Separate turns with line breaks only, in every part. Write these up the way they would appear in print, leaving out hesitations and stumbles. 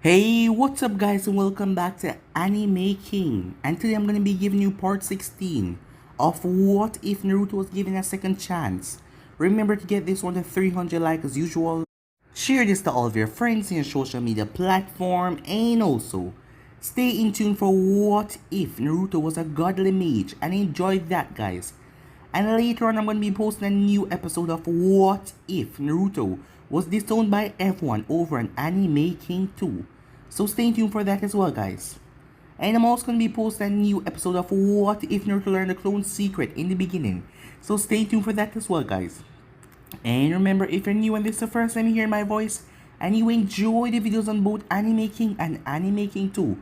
Hey, what's up guys and welcome back to Anime King. And today I'm going to be giving you part 16 of What If Naruto was given a second chance. Remember to get this one to 300 likes as usual. Share this to all of your friends in your social media platform, and also stay in tune for What If Naruto was a godly mage, and enjoy that guys. And later on I'm going to be posting a new episode of What If Naruto was disowned by everyone over an Anime King 2. So stay tuned for that as well guys. And I'm also going to be posting a new episode of What If Naruto learned the clone secret in the beginning. So stay tuned for that as well guys. And remember, if you're new and this is the first time you hear my voice and you enjoy the videos on both Anime King and Anime King 2,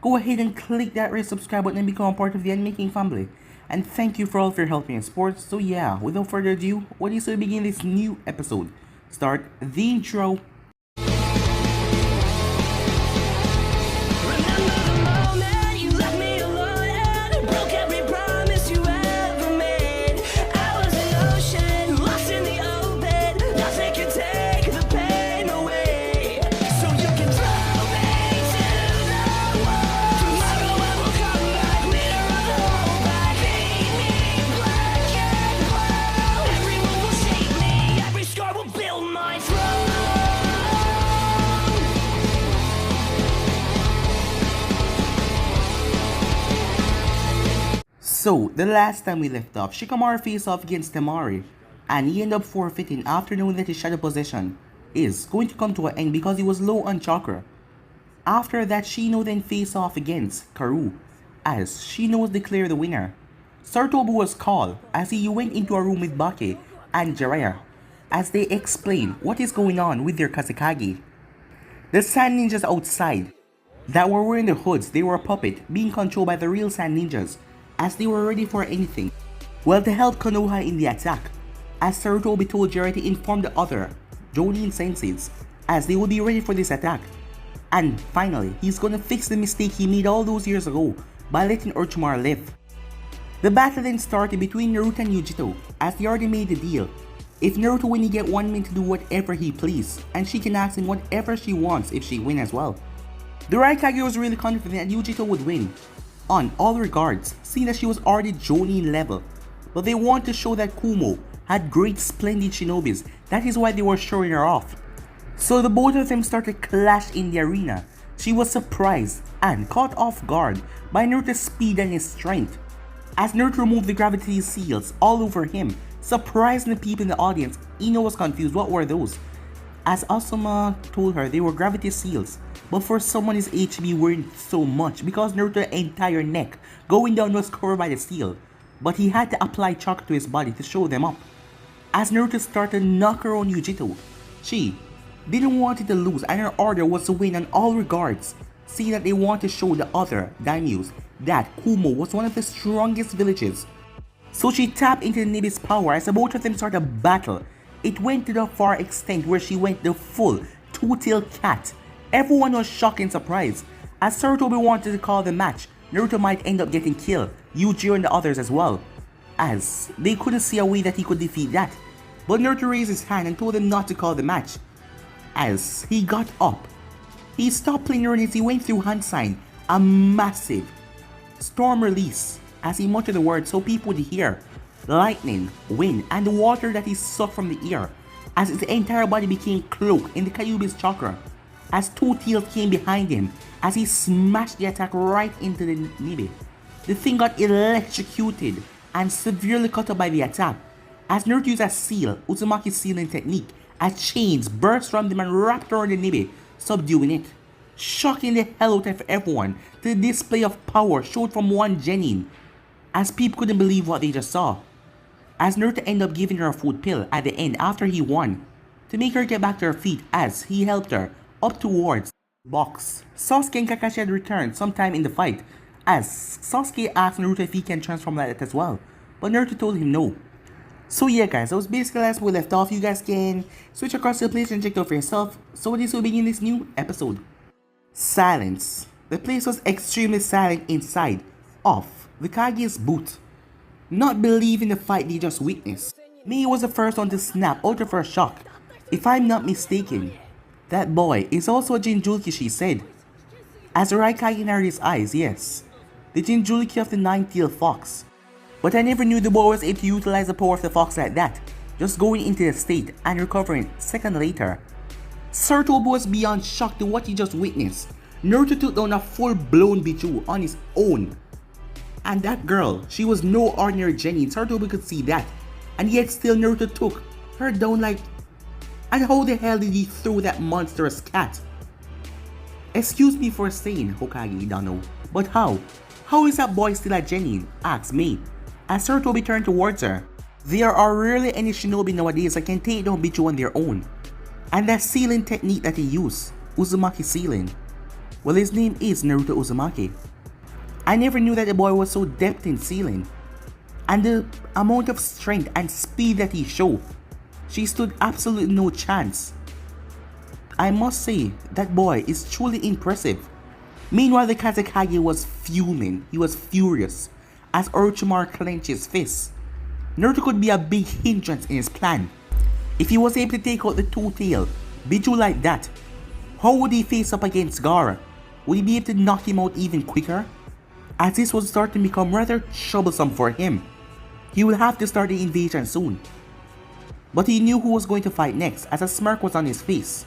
go ahead and click that red subscribe button and become part of the Anime King family. And thank you for all of your help and support. So yeah, without further ado, what is to begin this new episode? Start the intro. So, the last time we left off, Shikamaru faced off against Temari, and he ended up forfeiting after knowing that his shadow possession is going to come to an end because he was low on chakra. After that, Shino then faced off against Karu, as Shino was declared the winner. Sartobu was called as he went into a room with Bake and Jiraiya, as they explained what is going on with their Kazekage. The Sand Ninjas outside that were wearing the hoods, they were a puppet being controlled by the real Sand Ninjas, as they were ready for anything. Well, to help Konoha in the attack, as Sarutobi told Jiraiya to inform the other Jonin senseis as they would be ready for this attack. And finally, he's gonna fix the mistake he made all those years ago by letting Orochimaru live. The battle then started between Naruto and Yujito, as they already made the deal. If Naruto win, he get 1 minute to do whatever he please, and she can ask him whatever she wants if she win as well. The Raikage was really confident that Yujito would win, on all regards, seeing that she was already Jonin level, but they want to show that Kumo had great splendid shinobis, that is why they were showing her off. So the both of them started clash in the arena. She was surprised and caught off guard by Naruto's speed and his strength, as Naruto removed the gravity seals all over him, surprising the people in the audience. Ino was confused, what were those? As Asuma told her they were gravity seals, but for someone his HB weren't so much because Naruto's entire neck going down was covered by the seal, but he had to apply chakra to his body to show them up. As Naruto started to knock her on Yujito, she didn't want it to lose, and her order was to win on all regards, seeing that they want to show the other daimyos that Kumo was one of the strongest villages. So she tapped into Nibi's power as the both of them started a battle. It went to the far extent where she went the full two-tailed cat. Everyone was shocked and surprised, as Sarutobi wanted to call the match. Naruto might end up getting killed, Yujiro and the others as well, as they couldn't see a way that he could defeat that. But Naruto raised his hand and told him not to call the match. As he got up, he stopped playing around as he went through hand sign, a massive storm release, as he muttered the words so people would hear. Lightning, wind, and the water that he sucked from the air, as his entire body became cloaked in the Kyuubi's chakra, as two tails came behind him as he smashed the attack right into the Nibi. The thing got electrocuted and severely cut up by the attack, as Naruto used a seal, Uzumaki's sealing technique, as chains burst from them and wrapped around the Nibi, subduing it, shocking the hell out of everyone. The display of power showed from one genin, as people couldn't believe what they just saw. As Naruto ended up giving her a food pill at the end after he won, to make her get back to her feet as he helped her up towards the box. Sasuke and Kakashi had returned sometime in the fight, as Sasuke asked Naruto if he can transform like that as well, but Naruto told him no. So yeah guys, that was basically as we left off. You guys can switch across to the place and check it out for yourself. So this will begin this new episode. Silence. The place was extremely silent inside of the Kage's booth, not believing the fight they just witnessed. Mei was the first one to snap out of her shock. If I'm not mistaken, That boy is also a Jinchuriki, she said. As Raikage narrowed his eyes, yes. The Jinchuriki of the nine-tailed fox. But I never knew the boy was able to utilize the power of the fox like that, just going into the state and recovering seconds later. Sarutobi was beyond shocked to what he just witnessed. Naruto took down a full-blown Bichu on his own. And that girl, she was no ordinary Genin, Sarutobi could see that. And yet still Naruto took her down like... And how the hell did he throw that monstrous cat? Excuse me for saying, Hokage Idano, but how? How is that boy still a Genin? Asked me. As Sarutobi turned towards her. There are rarely any shinobi nowadays that can take down Bichu on their own. And that sealing technique that he used, Uzumaki sealing. Well, his name is Naruto Uzumaki. I never knew that the boy was so depth in sealing. And the amount of strength and speed that he showed, she stood absolutely no chance. I must say, that boy is truly impressive. Meanwhile, the Kazekage was fuming. He was furious as Orochimaru clenched his fists. Naruto could be a big hindrance in his plan. If he was able to take out the two-tailed Bichu like that, how would he face up against Gaara? Would he be able to knock him out even quicker? As this was starting to become rather troublesome for him, he would have to start the invasion soon. But he knew who was going to fight next as a smirk was on his face.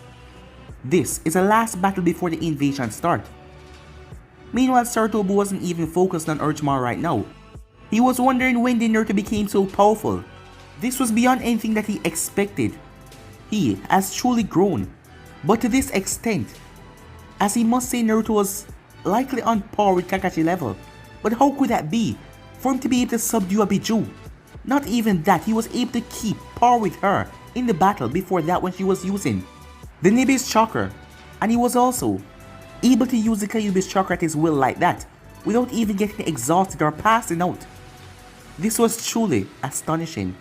This is the last battle before the invasion start. Meanwhile, Sarutobi wasn't even focused on Orochimaru right now. He was wondering when the Naruto became so powerful. This was beyond anything that he expected. He has truly grown, but to this extent, as he must say Naruto was likely on par with Kakashi level. But how could that be? For him to be able to subdue a Bichu? Not even that, he was able to keep par with her in the battle before that when she was using the Nibi's chakra. And he was also able to use the Kyuubi's chakra at his will like that, without even getting exhausted or passing out. This was truly astonishing.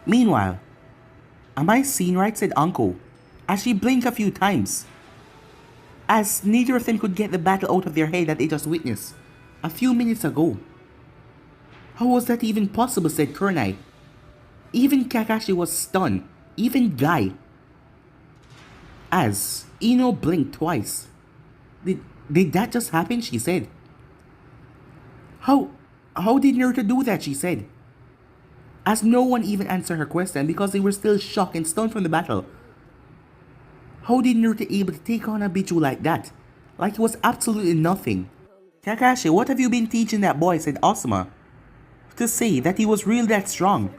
Meanwhile, am I seeing right, said Anko, as she blinked a few times, as neither of them could get the battle out of their head that they just witnessed a few minutes ago. How was that even possible, said Kurnai. Even Kakashi was stunned, even Guy. As Ino blinked twice. Did that just happen, she said. How did Naruto do that, she said. As no one even answered her question because they were still shocked and stunned from the battle. How did Naruto able to take on a Bichu like that? Like it was absolutely nothing. Kakashi, what have you been teaching that boy, said Asuma. To say that he was really that strong.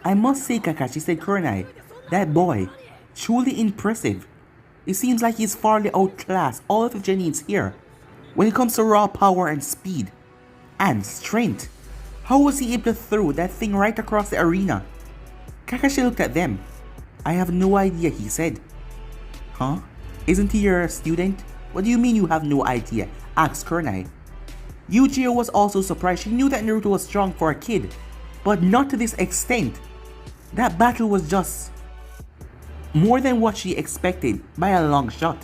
I must say, Kakashi, said Kurnai, that boy, truly impressive. It seems like he's farly outclassed all of the Genins here when it comes to raw power and speed and strength. How was he able to throw that thing right across the arena? Kakashi looked at them. I have no idea, he said. Huh? Isn't he your student? What do you mean you have no idea? Asked Kurnai. Yujiro was also surprised. She knew that Naruto was strong for a kid, but not to this extent. That battle was just more than what she expected by a long shot.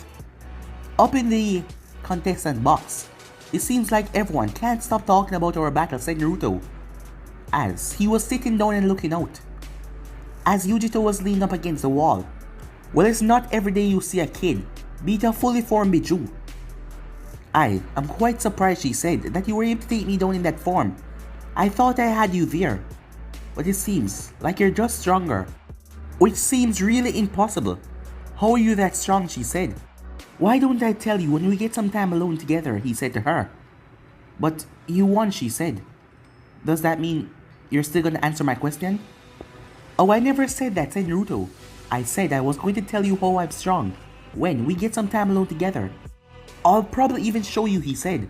Up in the contestant box, it seems like everyone can't stop talking about our battle, said Naruto, as he was sitting down and looking out, as Yujito was leaning up against the wall. Well, it's not every day you see a kid beat a fully formed Bichu. I am quite surprised, she said, that you were able to take me down in that form. I thought I had you there, but it seems like you're just stronger. Which seems really impossible. How are you that strong, she said. Why don't I tell you when we get some time alone together, he said to her. But you won, she said. Does that mean you're still gonna answer my question? Oh, I never said that, said Naruto. I said I was going to tell you how I'm strong when we get some time alone together. I'll probably even show you, he said.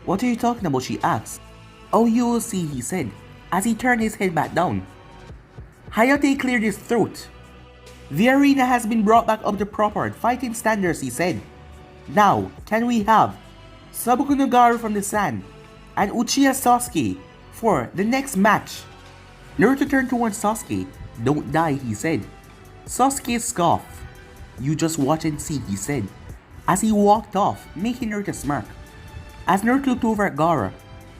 What are you talking about, she asked. Oh, you will see, he said, as he turned his head back down. Hayate cleared his throat. The arena has been brought back up to proper fighting standards, he said. Now, can we have Sabuku no Garu from the sand and Uchiha Sasuke for the next match? Naruto turned towards Sasuke. Don't die, he said. Sasuke scoffed. You just watch and see, he said, as he walked off, making Naruto smirk. As Naruto looked over at Gaara,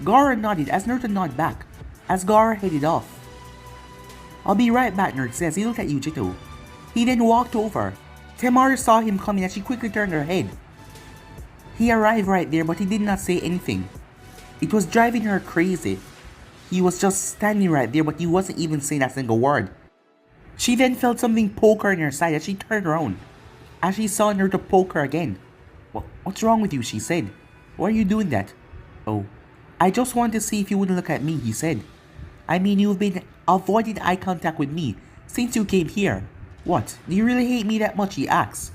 Gaara nodded as Naruto nodded back, as Gaara headed off. I'll be right back, Naruto said as he looked at Yujito. He then walked over Temari saw him coming and she quickly turned her head. He arrived right there, but he did not say anything. It was driving her crazy. He was just standing right there, but he wasn't even saying a single word. She then felt something poke her in her side as she turned around. As she saw Naruto poke her again. What's wrong with you? She said. Why are you doing that? Oh, I just wanted to see if you wouldn't look at me, he said. I mean, you've been avoiding eye contact with me since you came here. What? Do you really hate me that much? He asked.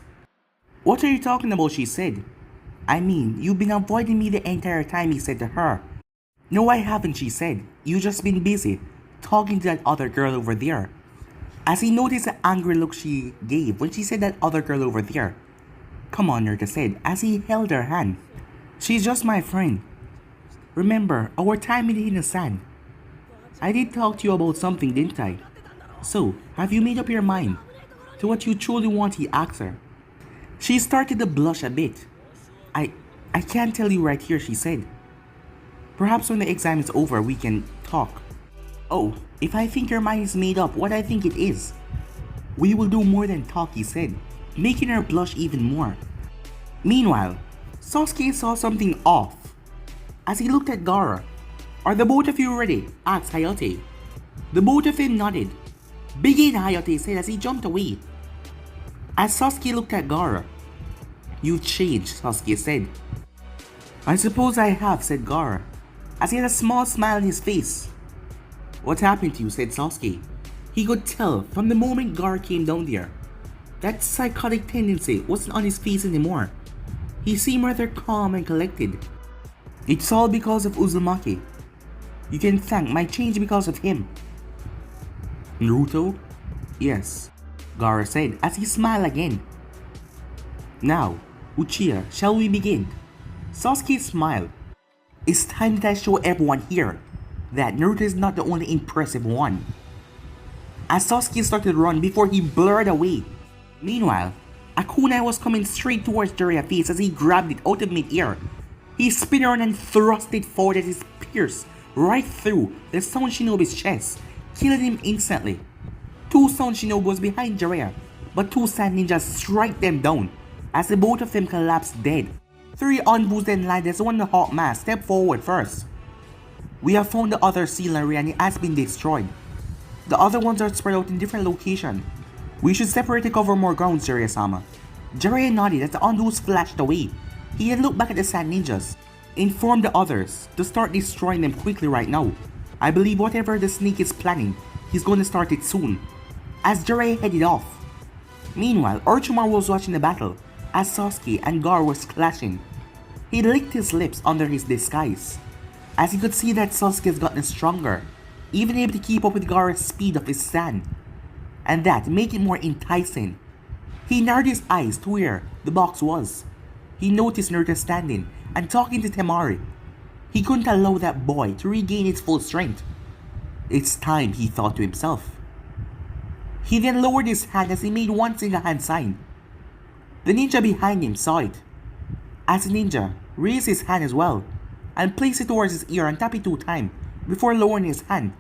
What are you talking about? She said. I mean, you've been avoiding me the entire time, he said to her. No, I haven't, she said. You've just been busy talking to that other girl over there. As he noticed the angry look she gave when she said that other girl over there. Come on, Naruto said as he held her hand. She's just my friend. Remember, our time in the sand. I did talk to you about something, didn't I? So, have you made up your mind to what you truly want? He asked her. She started to blush a bit. I can't tell you right here, she said. Perhaps when the exam is over, we can talk. Oh, if I think your mind is made up, what I think it is. We will do more than talk, he said, making her blush even more. Meanwhile, Sasuke saw something off. As he looked at Gaara. Are the both of you ready? Asked Hayate. The both of them nodded. Begin, Hayate said as he jumped away. As Sasuke looked at Gaara. You've changed, Sasuke said. I suppose I have, said Gaara, as he had a small smile on his face. What happened to you? Said Sasuke. He could tell from the moment Gaara came down there. That psychotic tendency wasn't on his face anymore. He seemed rather calm and collected. It's all because of Uzumaki. You can thank my change because of him. Naruto? Yes, Gaara said as he smiled again. Now, Uchiha, shall we begin? Sasuke smiled. It's time that I show everyone here that Naruto is not the only impressive one. As Sasuke started to run before he blurred away. Meanwhile, a kunai was coming straight towards Jiraiya's face as he grabbed it out of mid-air. He spun around and thrust it forward as it pierced right through the Sound Shinobi's chest, killing him instantly. Two Sound Shinobi was behind Jiraiya, but two Sand Ninjas struck them down as the both of them collapsed dead. Three Anbus then landed as one of the Hawk Mask stepped forward first. We have found the other seal array and it has been destroyed. The other ones are spread out in different locations. We should separate to cover more ground, Jiraiya-sama. Jiraiya nodded as the Anbus flashed away. He then looked back at the Sand Ninjas, informed the others to start destroying them quickly right now. I believe whatever the snake is planning, he's going to start it soon. As Jiraiya headed off. Meanwhile, Orochimaru was watching the battle as Sasuke and Gaara was clashing. He licked his lips under his disguise, as he could see that Sasuke has gotten stronger, even able to keep up with Gaara's speed of his sand, and that made it more enticing. He narrowed his eyes to where the box was. He noticed Naruto standing and talking to Temari. He couldn't allow that boy to regain his full strength. It's time, he thought to himself. He then lowered his hand as he made one single hand sign. The ninja behind him saw it, as the ninja raised his hand as well and placed it towards his ear and tapped it 2 times before lowering his hand.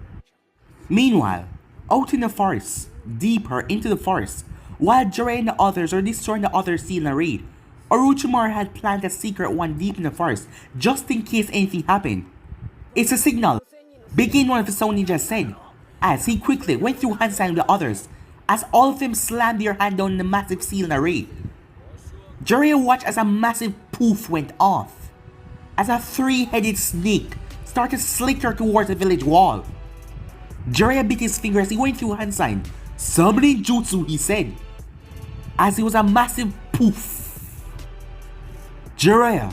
Meanwhile, out in the forest, deeper into the forest, while Jiraiya and the others were destroying the other seal array, Orochimaru had planted a secret one deep in the forest just in case anything happened. It's a signal. Begin, one of the Sound Ninjas said, as he quickly went through hand sign with the others, as all of them slammed their hand down in the massive seal array. Jiraiya watched as a massive poof went off, as a 3-headed snake started to slither towards the village wall. Jiraiya bit his finger as he went through hand sign. Summoning jutsu, he said, as it was a massive poof. Jiraiya,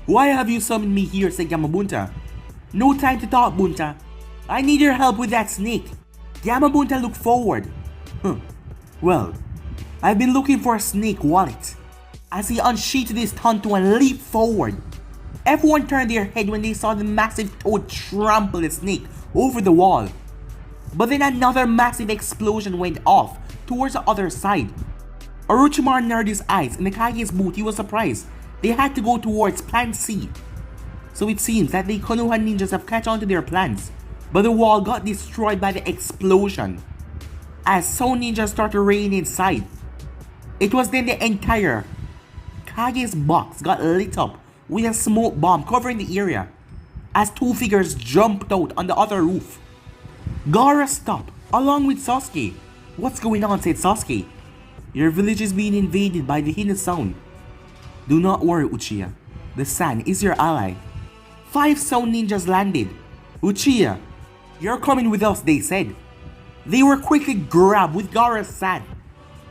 why have you summoned me here? Said Gamabunta. No time to talk, Bunta. I need your help with that snake. Gamabunta looked forward. Well, I've been looking for a snake wallet. As he unsheathed his tonto and leaped forward. Everyone turned their head when they saw the massive toad trample the snake over the wall. But then another massive explosion went off towards the other side. Orochimaru narrowed his eyes. In the Kage's booth, he was surprised. They had to go towards Plan C. So it seems that the Konoha ninjas have catch on to their plans, but the wall got destroyed by the explosion. As Sound Ninjas started raining inside, It was then the entire Kage's box got lit up with a smoke bomb covering the area as two figures jumped out on the other roof. Gaara stopped, along with Sasuke. "What's going on?" said Sasuke. "Your village is being invaded by the hidden sound." "Do not worry, Uchiha. The sand is your ally." 5 sound ninjas landed. "Uchiha, you're coming with us," they said. They were quickly grabbed with Gaara's sand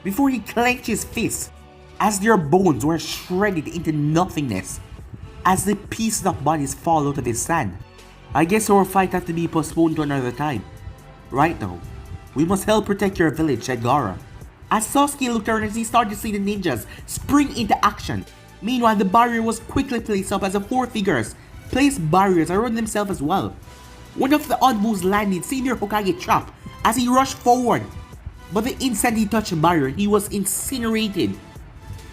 before he clenched his fist as their bones were shredded into nothingness as the pieces of bodies fall out of his sand. "I guess our fight has to be postponed to another time. Right now, we must help protect your village," said Gaara. As Sasuke looked around as he started to see the ninjas spring into action. Meanwhile, the barrier was quickly placed up as the 4 figures placed barriers around themselves as well. One of the Onbus landed Senior Hokage trap as he rushed forward, but the instant he touched the barrier, he was incinerated.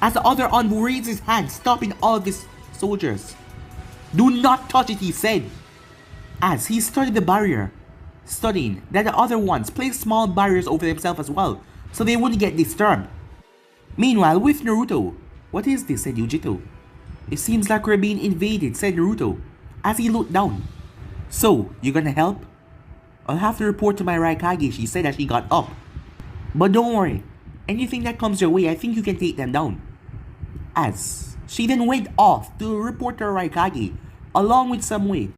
As the other Onbu raised his hand, stopping all of his soldiers. "Do not touch it," he said. As he studied the barrier, studying that the other ones placed small barriers over themselves as well, so they wouldn't get disturbed. Meanwhile, with Naruto, "What is this?" said Yujito. "It seems like we're being invaded," said Naruto, as he looked down. "So, you gonna help?" "I'll have to report to my Raikage," she said as she got up. "But don't worry, anything that comes your way, I think you can take them down." As she then went off to report to her Raikage, along with Samui,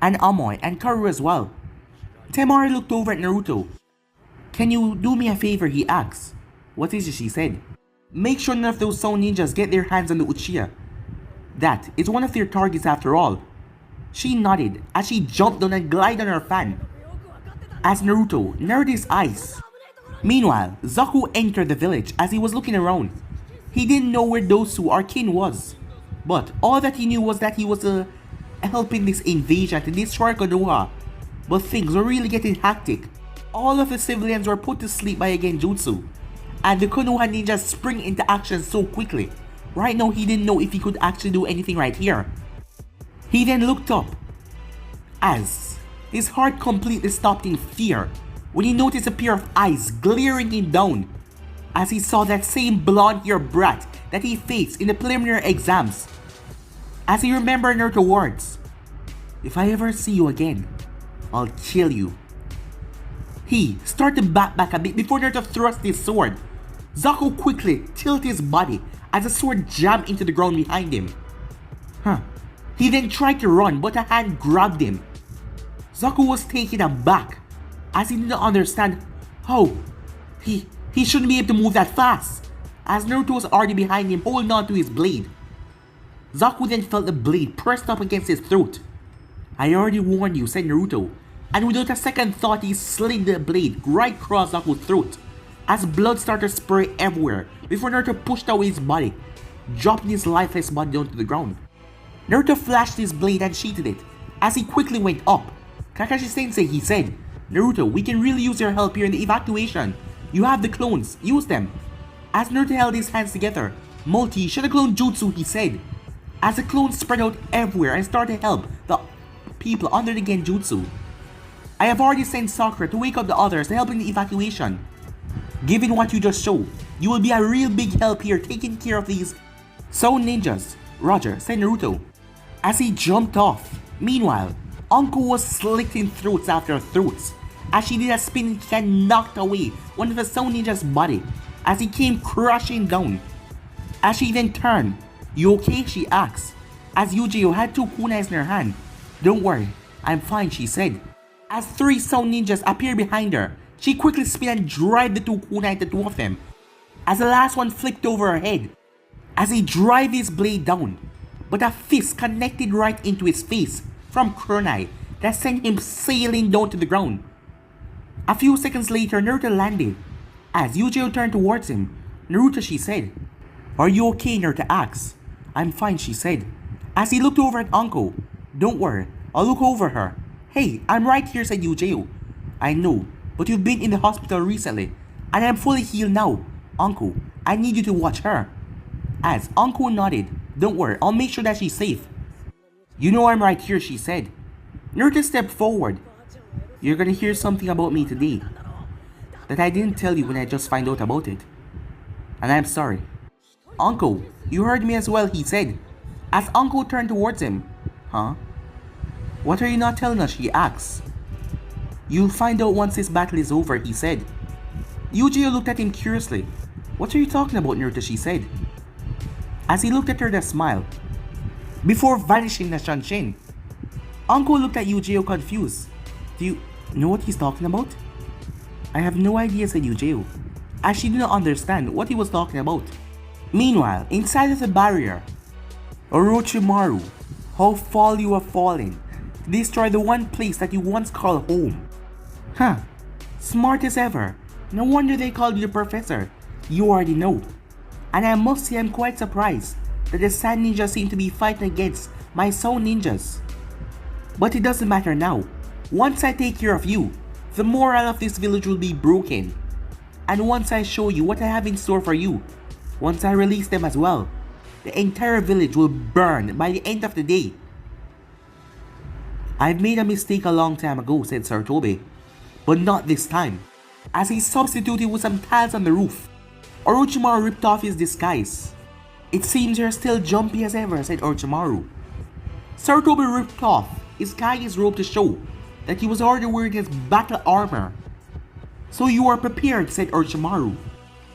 and Amoy, and Karu as well. Temari looked over at Naruto. "Can you do me a favor?" he asked. "What is it?" she said. "Make sure none of those sound ninjas get their hands on the Uchiha. That is one of their targets after all." She nodded as she jumped down and glided on her fan as Naruto narrowed his eyes. Meanwhile, Zaku entered the village as he was looking around. He didn't know where Dosu or Kin was, but all that he knew was that he was helping this invasion to destroy Konoha. But things were really getting hectic. All of the civilians were put to sleep by a genjutsu, and the Konoha ninjas spring into action so quickly. Right now, he didn't know if he could actually do anything right here. He then looked up as his heart completely stopped in fear when he noticed a pair of eyes glaring him down as he saw that same blonde-haired brat that he faced in the preliminary exams. As he remembered Naruto's words, "If I ever see you again, I'll kill you." He started to back a bit before Naruto thrust his sword. Zaku quickly tilted his body as the sword jammed into the ground behind him. He then tried to run, but a hand grabbed him. Zaku was taken aback as he did not understand how he shouldn't be able to move that fast, as Naruto was already behind him holding on to his blade. Zaku then felt the blade pressed up against his throat. "I already warned you," said Naruto, and without a second thought he slid the blade right across Zaku's throat as blood started to spray everywhere before Naruto pushed away his body, dropping his lifeless body down to the ground. Naruto flashed his blade and sheathed it as he quickly went up. "Kakashi-sensei," he said, "Naruto, we can really use your help here in the evacuation. You have the clones, use them." As Naruto held his hands together, "Multi, shut the clone jutsu," he said, as the clones spread out everywhere and started to help the people under the genjutsu. "I have already sent Sakura to wake up the others to help in the evacuation. Given what you just showed, you will be a real big help here taking care of these sound ninjas." "Roger," said Naruto, as he jumped off. Meanwhile, Anko was slitting throats after throats as she did a spinning kick and knocked away one of the sound ninja's body as he came crashing down. As she then turned, "You okay?" she asked, as Yujiro had 2 kunais in her hand. "Don't worry, I'm fine," she said. As 3 sound ninjas appeared behind her, she quickly spun and drive the 2 kunai into 2 of them, as the last one flipped over her head as he drive his blade down, but a fist connected right into his face from kunai that sent him sailing down to the ground. A few seconds later, Naruto landed. As Yujiro turned towards him, "Naruto," she said. "Are you okay?" Naruto asked. "I'm fine," she said, as he looked over at Anko. "Don't worry, I'll look over her." "Hey, I'm right here," said Yujiro. "I know, but you've been in the hospital recently, and I'm fully healed now. Anko, I need you to watch her." As Anko nodded, "Don't worry, I'll make sure that she's safe." "You know I'm right here," she said. Naruto stepped forward. "You're gonna hear something about me today that I didn't tell you when I just found out about it." and I'm sorry. Uncle, you heard me as well, he said, as Uncle turned towards him. Huh? What are you not telling us, she asks. You'll find out once this battle is over, he said. Yujiro looked at him curiously. What are you talking about, Naruto, she said. As he looked at her with a smile, before vanishing the Shanshin. Uncle looked at Yujiro confused. Do you know what he's talking about? I have no idea, said Yujiro, as she did not understand what he was talking about. Meanwhile, inside of the barrier, Orochimaru, how far you have fallen, to destroy the one place that you once called home. Huh, smart as ever. No wonder they called you the professor. You already know. And I must say I'm quite surprised that the Sand Ninjas seem to be fighting against my Soul Ninjas. But it doesn't matter now. Once I take care of you, the morale of this village will be broken. And once I show you what I have in store for you, once I release them as well, the entire village will burn by the end of the day. I've made a mistake a long time ago, said Sarutobi, but not this time. As he substituted with some tiles on the roof, Orochimaru ripped off his disguise. It seems you're still jumpy as ever, said Orochimaru. Sarutobi ripped off his Kage's robe to show that he was already wearing his battle armor. So you are prepared, said Orochimaru.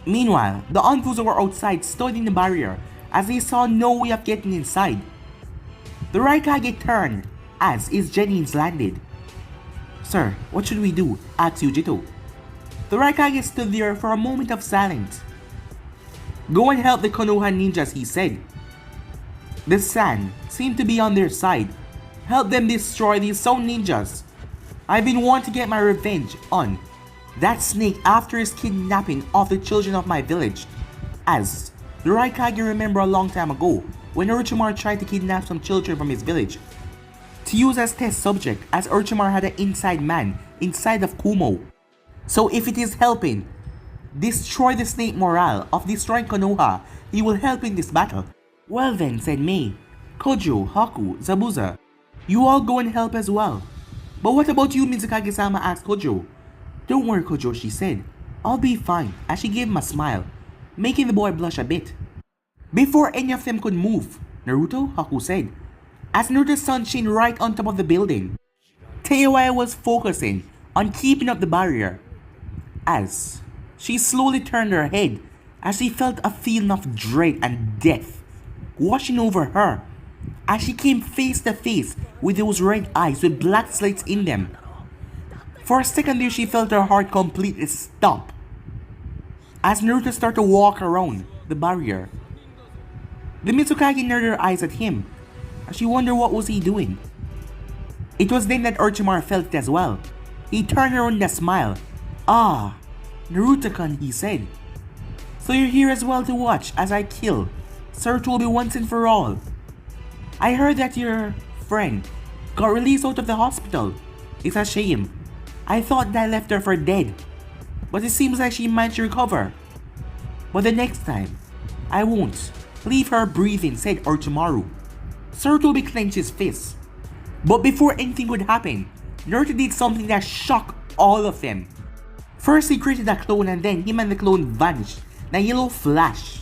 Meanwhile, the Anfus who were outside stood in the barrier as they saw no way of getting inside. The Raikage turned as his Genins landed. Sir, what should we do? Asked Yujito. The Raikage stood there for a moment of silence. Go and help the Konoha ninjas, he said. The sand seemed to be on their side. Help them destroy these Soul Ninjas. I've been wanting to get my revenge on that snake after his kidnapping of the children of my village. As the Raikage remember a long time ago when Orochimaru tried to kidnap some children from his village to use as test subject, as Orochimaru had an inside man inside of Kumo. So if it is helping destroy the snake morale of destroying Konoha, he will help in this battle. Well then, said Mei, Kojo, Haku, Zabuza, you all go and help as well. But what about you, Mizukage-sama, asked Kojo. Don't worry, Kojo, she said. I'll be fine, as she gave him a smile, making the boy blush a bit. Before any of them could move, Naruto, Haku said, as Naruto's sun shone right on top of the building. Teiwai was focusing on keeping up the barrier, as she slowly turned her head as she felt a feeling of dread and death washing over her as she came face to face with those red eyes with black slits in them. For a second there she felt her heart completely stop as Naruto started to walk around the barrier. The Mizukage narrowed her eyes at him as she wondered what was he doing. It was then that Orochimaru felt it as well. He turned around with a smile. Ah, Naruto-kun, he said. So you're here as well to watch as I kill Sarutobi once and for all. I heard that your friend got released out of the hospital. It's a shame. I thought that I left her for dead. But it seems like she might recover. But the next time, I won't leave her breathing, said Orochimaru. Sarutobi clenched his fist. But before anything could happen, Naruto did something that shocked all of them. First he created a clone and then him and the clone vanished in a yellow flash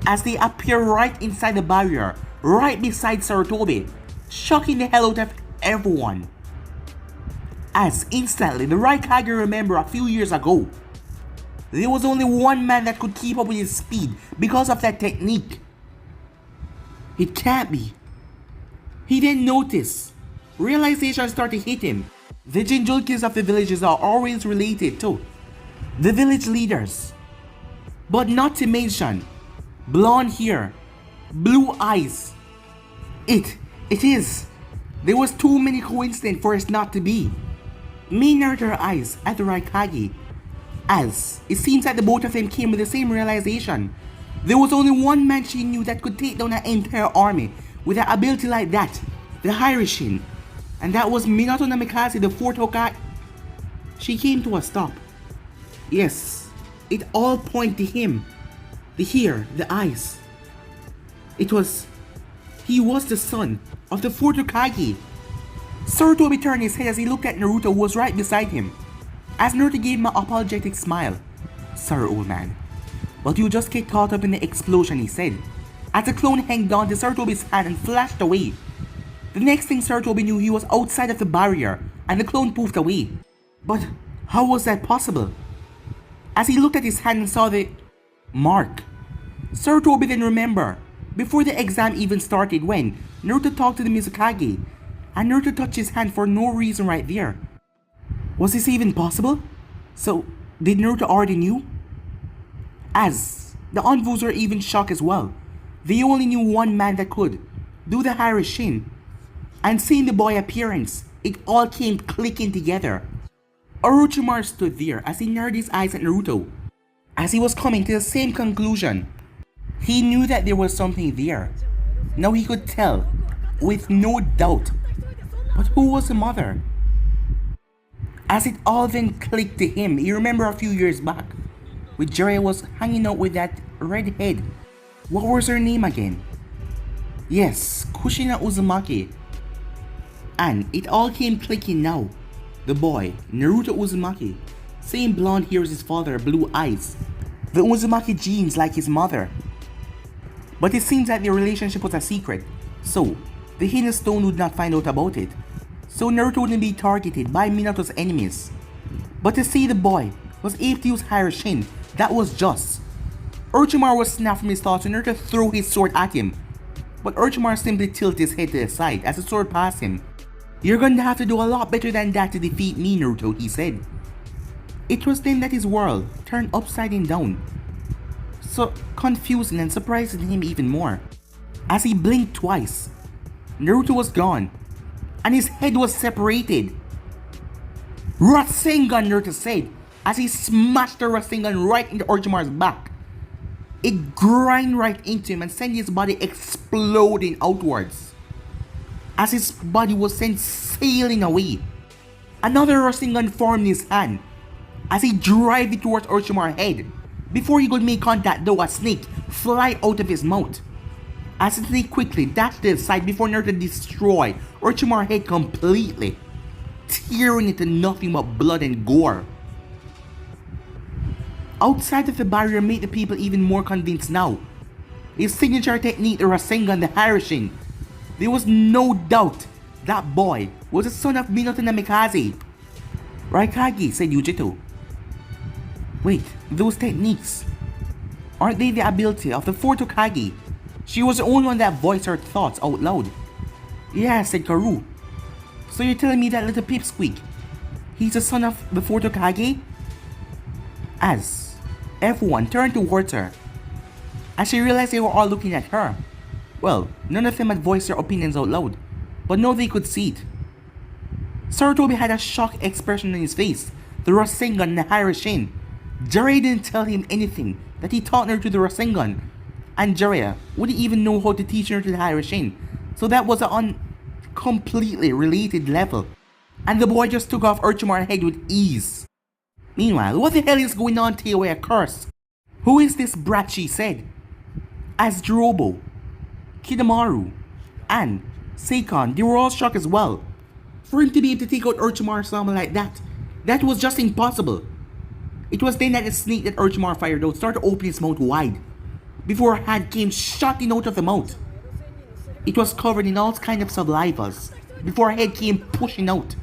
as they appear right inside the barrier, right beside Sarutobi, shocking the hell out of everyone. As instantly the Raikage remembered a few years ago, there was only one man that could keep up with his speed because of that technique. It can't be. He didn't notice. Realization started to hit him. The Jinchurikis of the villages are always related to the village leaders. But not to mention blonde hair, blue eyes. It is. There was too many coincidences for it not to be. Mei narrowed her eyes at the Raikage, as it seems that the both of them came with the same realization. There was only one man she knew that could take down an entire army with an ability like that, the Hirishin, and that was Minato Namikaze, the fourth Hokage. She came to a stop. Yes, it all pointed to him. The hair, the eyes. He was the son of the fourth Hokage. Sarutobi turned his head as he looked at Naruto, who was right beside him. As Naruto gave him an apologetic smile. Sorry, old man. But you just get caught up in the explosion, he said. As the clone hanged on to Sarutobi's hand and flashed away. The next thing Sarutobi knew, he was outside of the barrier and the clone poofed away. But how was that possible? As he looked at his hand and saw the mark, Sarutobi then remembered before the exam even started when Naruto talked to the Mizukage and Naruto touched his hand for no reason right there. Was this even possible? So, did Naruto already knew? As the envoys were even shocked as well. They only knew one man that could do the Harashin. And seeing the boy appearance, it all came clicking together. Orochimaru stood there as he narrowed his eyes at Naruto. As he was coming to the same conclusion, he knew that there was something there. Now he could tell, with no doubt. But who was the mother? As it all then clicked to him, he remembered a few years back, when Jiraiya was hanging out with that redhead. What was her name again? Yes, Kushina Uzumaki. And it all came clicking now. The boy, Naruto Uzumaki, same blonde hair as his father, blue eyes. The Uzumaki genes like his mother. But it seems that their relationship was a secret, so the Hidden Stone would not find out about it. So Naruto wouldn't be targeted by Minato's enemies. But to see the boy was able to use Harashin, that was just. Orochimaru was snapped from his thoughts when Naruto threw his sword at him. But Orochimaru simply tilted his head to the side as the sword passed him. "You're going to have to do a lot better than that to defeat me, Naruto," he said. It was then that his world turned upside down. So confusing and surprising him even more. As he blinked twice, Naruto was gone, and his head was separated. "Rasengan," Naruto said, as he smashed the Rasengan right into Orochimaru's back. It grind right into him and sent his body exploding outwards. As his body was sent sailing away, another Rasengan formed in his hand. As he drove it towards Orochimaru's head, before he could make contact though, a snake fly out of his mouth. As the snake quickly dashed to the side before Naruto destroyed Orochimaru's head completely, tearing it to nothing but blood and gore. Outside of the barrier made the people even more convinced now. His signature technique, the Rasengan, the Harashin. There was no doubt that boy was the son of Minato Namikaze. "Raikage," said Yujito. "Wait, those techniques, aren't they the ability of the fourth Hokage?" She was the only one that voiced her thoughts out loud. "Yeah," said Karu. "So you're telling me that little pipsqueak, he's the son of the fourth Hokage?" As everyone turned towards her, as she realized they were all looking at her. Well, none of them had voiced their opinions out loud, but now they could see it. Sarutobi had a shocked expression on his face, the Rasengan and the Harashin. Jiraiya didn't tell him anything that he taught her to the Rasengan, and Jiraiya wouldn't even know how to teach her to the Harashin, so that was on completely related level. And the boy just took off Orochimaru's head with ease. Meanwhile, what the hell is going on, Teoya cursed? "Who is this brat?" she said. As Jirobo, Kidamaru, and Seikon, they were all shocked as well. For him to be able to take out Orochimaru-sama like that was just impossible. It was then that the snake that Orochimaru fired out started to open its mouth wide, before a hand came shooting out of the mouth. It was covered in all kinds of salivas, before a head came pushing out.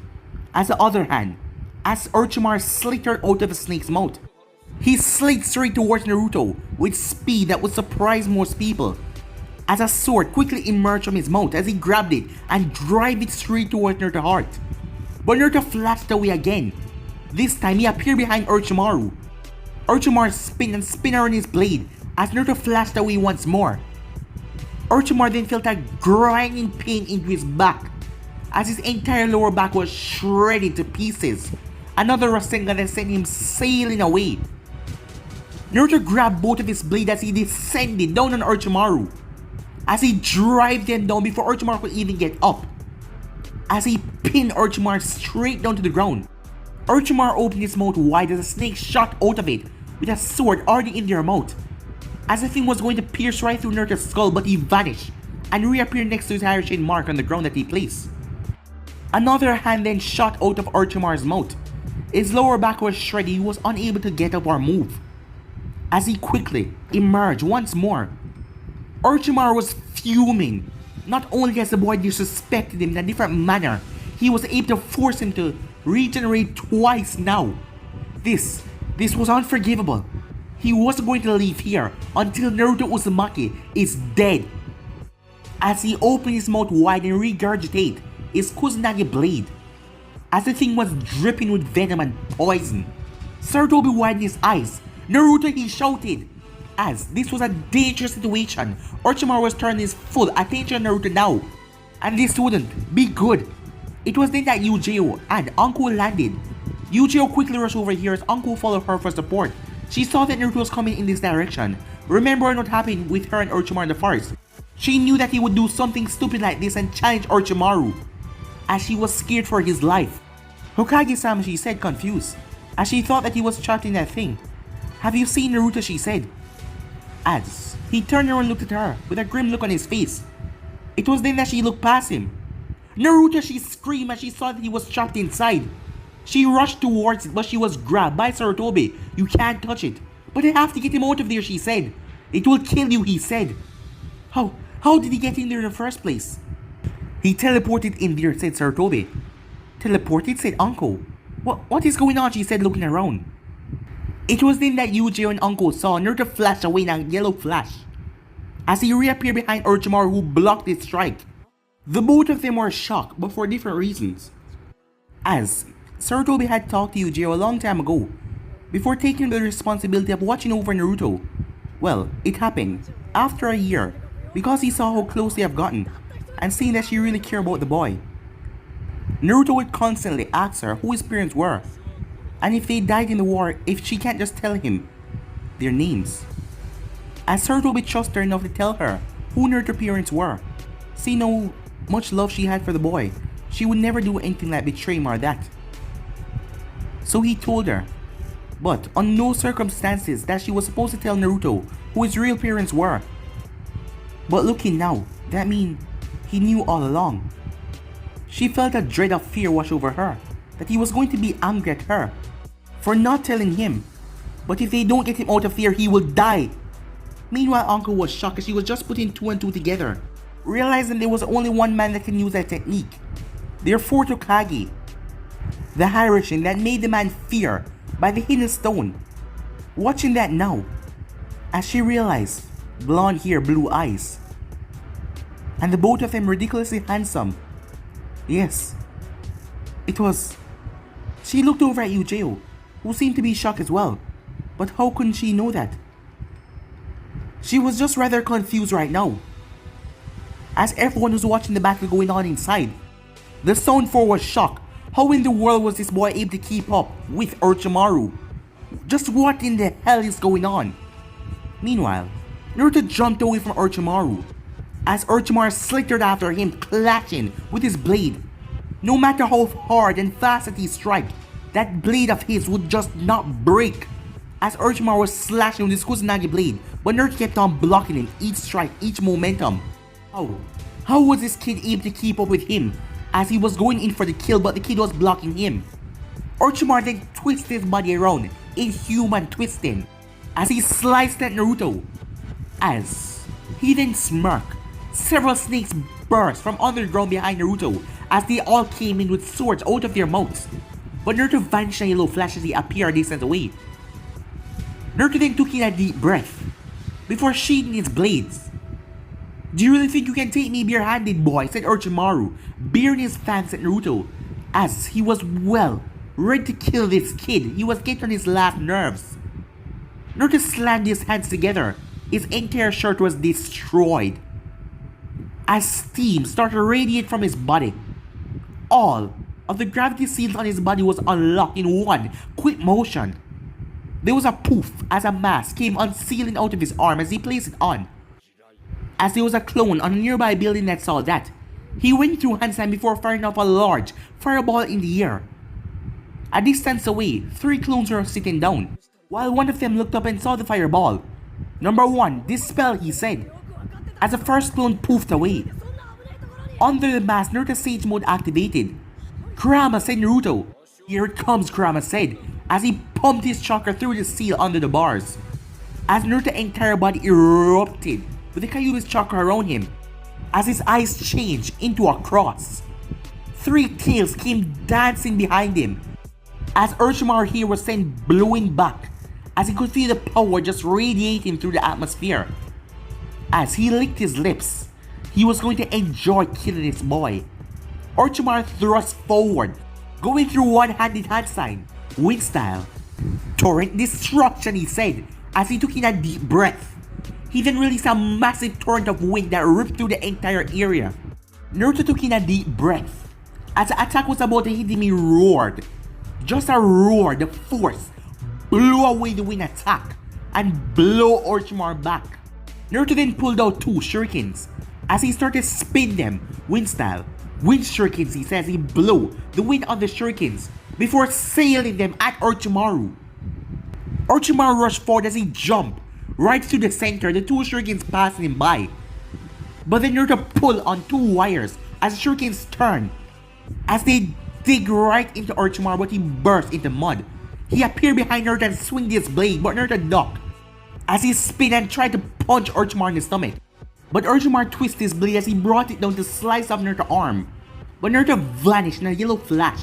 As the other hand, as Orochimaru slit her out of the snake's mouth, he slid straight towards Naruto with speed that would surprise most people. As a sword quickly emerged from his mouth as he grabbed it and drove it straight towards Naruto's heart. But Naruto flashed away again. This time he appeared behind Orochimaru. Orochimaru spun and spun around his blade as Naruto flashed away once more. Orochimaru then felt a grinding pain into his back as his entire lower back was shredded to pieces. Another Rasengan that sent him sailing away. Naruto grabbed both of his blades as he descended down on Orochimaru, as he drove them down before Orochimaru could even get up. As he pinned Orochimaru straight down to the ground, Orochimaru opened his mouth wide as a snake shot out of it with a sword already in their mouth. As the thing was going to pierce right through Naruto's skull, but he vanished and reappeared next to his Harashin mark on the ground that he placed. Another hand then shot out of Orochimaru's mouth. His lower back was shredded, he was unable to get up or move. as he quickly emerged once more. Orochimaru was fuming. Not only has the boy disrespected him in a different manner, he was able to force him to regenerate twice now. This, this was unforgivable. He wasn't going to leave here until Naruto Uzumaki is dead. As he opened his mouth wide and regurgitated his Kusanagi blade, as the thing was dripping with venom and poison. Sarutobi widened his eyes. Naruto, he shouted. As this was a dangerous situation, Orochimaru was turning his full attention on Naruto now. And this wouldn't be good. It was then that Yujiro and Anko landed. Yujiro quickly rushed over here as Anko followed her for support. She saw that Naruto was coming in this direction. Remembering what happened with her and Orochimaru in the forest, she knew that he would do something stupid like this and challenge Orochimaru, as she was scared for his life. Hokage-sama, she said, confused, as she thought that he was trapped in that thing. Have you seen Naruto, she said. As he turned around and looked at her with a grim look on his face. It was then that she looked past him. Naruto, she screamed as she saw that he was trapped inside. She rushed towards it, but she was grabbed by Sarutobi. You can't touch it. But I have to get him out of there, she said. It will kill you, he said. How did he get in there in the first place? He teleported in there, said Sarutobi. Teleported, said Anko. What is going on, she said, looking around. It was then that Yujiro and Anko saw Naruto flash away in a yellow flash, as he reappeared behind Orochimaru, who blocked his strike. The both of them were shocked, but for different reasons. As Sarutobi had talked to Yujiro a long time ago, before taking the responsibility of watching over Naruto. Well, it happened after a year, because he saw how close they have gotten, and seeing that she really cared about the boy. Naruto would constantly ask her who his parents were, and if they died in the war, if she can't just tell him their names. As Sarutobi trusted her enough to tell her who Naruto's parents were, seeing how much love she had for the boy, she would never do anything like betray him or that. So he told her, but on no circumstances, that she was supposed to tell Naruto who his real parents were. But looking now, that means he knew all along. She felt a dread of fear wash over her, that he was going to be angry at her for not telling him. But if they don't get him out of there, he will die. Meanwhile, Anko was shocked as she was just putting two and two together, realizing there was only one man that can use that technique. Their fourth Hokage, the Harajuku that made the man fear by the hidden stone. Watching that now, as she realized, blonde hair, blue eyes, and the both of them ridiculously handsome. Yes, it was. She looked over at Yujiro, who seemed to be shocked as well. But how couldn't she know that? She was just rather confused right now, as everyone was watching the battle going on inside. The Sound 4 was shocked. How in the world was this boy able to keep up with Orochimaru? Just what in the hell is going on? Meanwhile, Naruto jumped away from Orochimaru, as Orochimaru slickered after him, clashing with his blade. No matter how hard and fast that he struck, that blade of his would just not break, as Orochimaru was slashing with his Kusanagi blade, but Naruto kept on blocking him, each strike, each momentum. How was this kid able to keep up with him, as he was going in for the kill, but the kid was blocking him? Orochimaru then twisted his body around, inhuman twisting, as he sliced at Naruto. As he then smirked, several snakes burst from underground behind Naruto, as they all came in with swords out of their mouths. But Naruto vanished in a yellow flash as he appeared a distance away. Naruto then took in a deep breath, before sheathing his blades. Do you really think you can take me barehanded, boy? Said Orochimaru, baring his fangs at Naruto, as he was well ready to kill this kid. He was getting on his last nerves. Naruto slammed his hands together. His entire shirt was destroyed, as steam started to radiate from his body. All of the gravity seals on his body was unlocked in one quick motion. There was a poof as a mask came unsealing out of his arm as he placed it on. As there was a clone on a nearby building that saw that, he went through handstand before firing off a large fireball in the air. A distance away, 3 clones were sitting down, while one of them looked up and saw the fireball. Number 1, dispel, he said, as the first clone poofed away. Under the mask, Naruto's Sage Mode activated. Kurama, said Naruto. Here it comes, Kurama said, as he pumped his chakra through the seal under the bars. as Naruto's entire body erupted with the Kyuubi's chakra around him, as his eyes changed into a cross. Three tails came dancing behind him, as Orochimaru here was sent blowing back, as he could feel the power just radiating through the atmosphere. As he licked his lips, he was going to enjoy killing his boy. Orochimaru thrust forward, going through one-handed hand sign, wind style. Torrent destruction, he said, as he took in a deep breath. He then released a massive torrent of wind that ripped through the entire area. Naruto took in a deep breath. As the attack was about to hit him, he roared. Just a roar, the force blew away the wind attack and blew Orochimaru back. Naruto then pulled out two shurikens as he started to spin them, wind style. Wind shurikens, he says, he blew the wind on the shurikens before sailing them at Orochimaru. Orochimaru rushed forward as he jumped right through the center, the two shurikens passing him by. But then Naruto pulled on two wires as the shurikens turned, as they dig right into Orochimaru, but he burst into mud. He appeared behind Naruto and swung his blade, but Naruto ducked as he spin and tried to punch Orochimaru in the stomach. But Orochimaru twisted his blade as he brought it down to slice off Naruto's arm. But Naruto vanished in a yellow flash.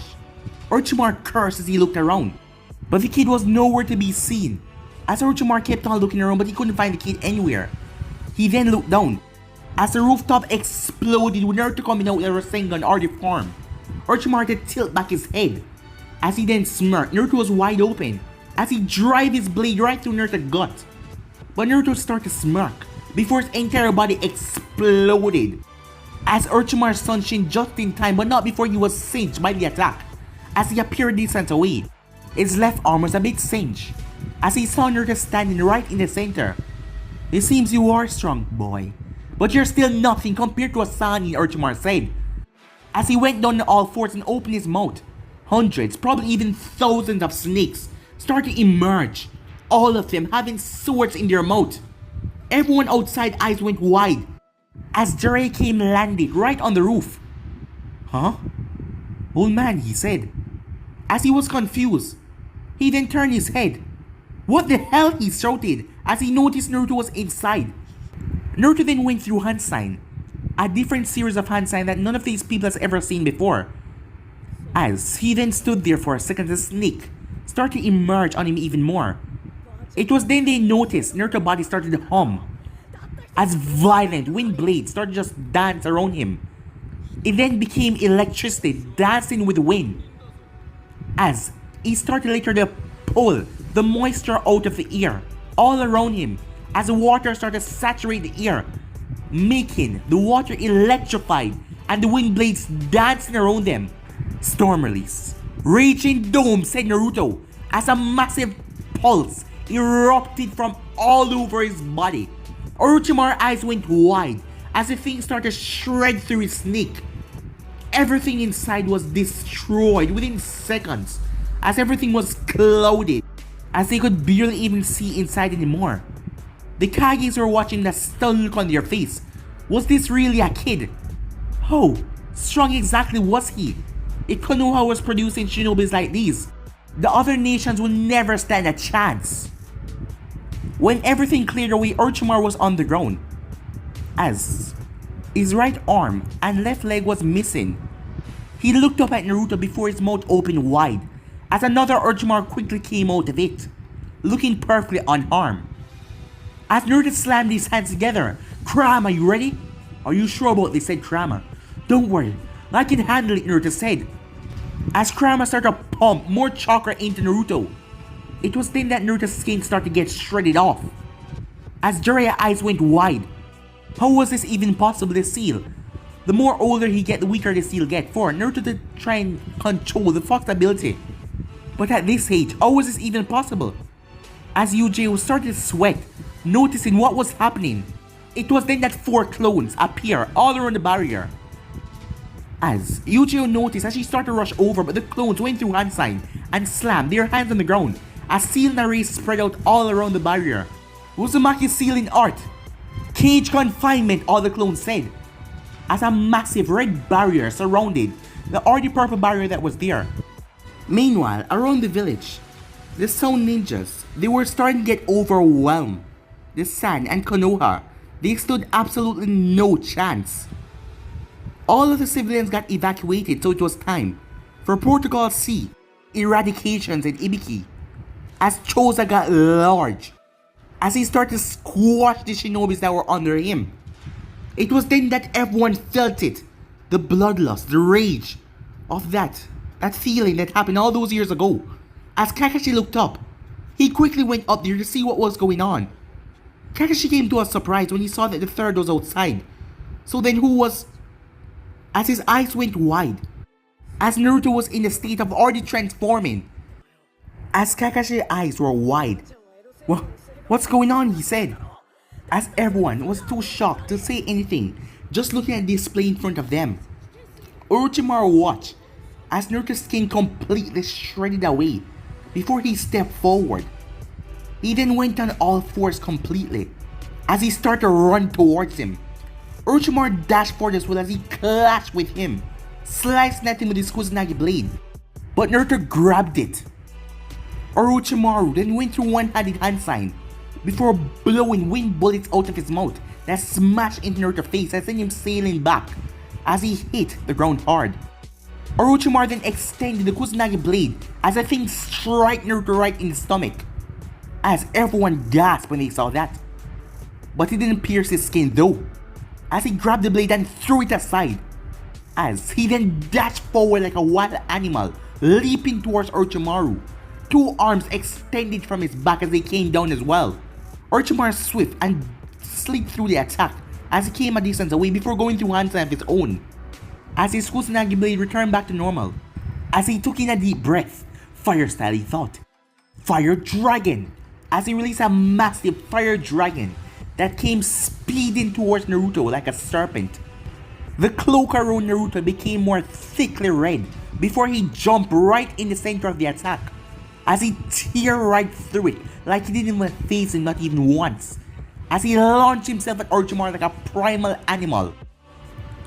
Orochimaru cursed as he looked around, but the kid was nowhere to be seen. As Orochimaru kept on looking around, but he couldn't find the kid anywhere. He then looked down as the rooftop exploded with Naruto coming out with a Rasengan already formed. Orochimaru had to tilt back his head as he then smirked. Naruto was wide open as he drive his blade right through Naruto's gut. But Naruto started to smirk before his entire body exploded as Orochimaru sunshined just in time, but not before he was singed by the attack. As he appeared decent away, his left arm was a bit singed as he saw Naruto standing right in the center. It seems you are strong, boy, but you're still nothing compared to Asani, Orochimaru said. As he went down on all fours and opened his mouth, hundreds, probably even thousands of snakes started to emerge, all of them having swords in their mouth. Everyone outside eyes went wide as Jiraiya came landed right on the roof. Huh? Old man, he said. As he was confused, he then turned his head. What the hell, he shouted as he noticed Naruto was inside. Naruto then went through hand sign, a different series of hand sign that none of these people has ever seen before. As he then stood there for a second, the snake started to emerge on him even more. It was then they noticed Naruto's body started to hum as violent wind blades started to just dance around him. It then became electricity dancing with the wind as he started later to pull the moisture out of the air all around him as the water started to saturate the air, making the water electrified and the wind blades dancing around them. Storm release. Raging Dome, said Naruto, as a massive pulse erupted from all over his body. Orochimaru's eyes went wide as the thing started to shred through his snake. Everything inside was destroyed within seconds as everything was clouded, as they could barely even see inside anymore. The Kages were watching the stunned look on their face. Was this really a kid? How strong exactly was he? If Konoha was producing shinobis like these, the other nations would never stand a chance. When everything cleared away, Orochimaru was on the ground, as his right arm and left leg was missing. He looked up at Naruto before his mouth opened wide, as another Orochimaru quickly came out of it, looking perfectly unharmed. As Naruto slammed his hands together, Kurama, you ready? Are you sure about this, said Kurama. Don't worry, I can handle it, Naruto said. As Kurama started to pump more chakra into Naruto, it was then that Naruto's skin started to get shredded off. As Jiraiya's eyes went wide, how was this even possible to seal? The more older he get, the weaker the seal get for Naruto to try and control the Fox ability. But at this age, how was this even possible? As Yuji started to sweat, noticing what was happening, it was then that 4 clones appear all around the barrier. As Yuji noticed as she started to rush over, but the clones went through hand sign and slammed their hands on the ground as seal and rays spread out all around the barrier. Uzumaki's sealing art. Cage confinement, all the clones said, as a massive red barrier surrounded the already purple barrier that was there. Meanwhile, around the village, the Sound Ninjas, they were starting to get overwhelmed the Sand, and Konoha, they stood absolutely no chance. All of the civilians got evacuated, so it was time for Protocol C, eradications in Ibiki, as Choza got large, as he started to squash the shinobis that were under him. It was then that everyone felt it, the bloodlust, the rage of that feeling that happened all those years ago. As Kakashi looked up, he quickly went up there to see what was going on. Kakashi came to a surprise when he saw that the third was outside. So then who was... As his eyes went wide, as Naruto was in a state of already transforming. As Kakashi's eyes were wide. What's going on? He said. As everyone was too shocked to say anything, just looking at the display in front of them. Orochimaru watched as Naruto's skin completely shredded away before he stepped forward. He then went on all fours completely as he started to run towards him. Orochimaru dashed forward as well as he clashed with him, slicing at him with his Kusanagi blade. But Naruto grabbed it. Orochimaru then went through one-handed hand sign before blowing wind bullets out of his mouth that smashed into Naruto's face and sent him sailing back as he hit the ground hard. Orochimaru then extended the Kusanagi blade as the thing struck Naruto right in the stomach, as everyone gasped when they saw that. But it didn't pierce his skin though, as he grabbed the blade and threw it aside, as he then dashed forward like a wild animal, leaping towards Orochimaru, two arms extended from his back as they came down as well. Orochimaru swift and slipped through the attack as he came a distance away before going through hands of his own, as his Kusanagi blade returned back to normal. As he took in a deep breath, fire style he thought. Fire Dragon! As he released a massive fire dragon that came speeding towards Naruto like a serpent. The cloak around Naruto became more thickly red before he jumped right in the center of the attack, as he tear right through it like he didn't even face him, not even once, as he launched himself at Orochimaru like a primal animal.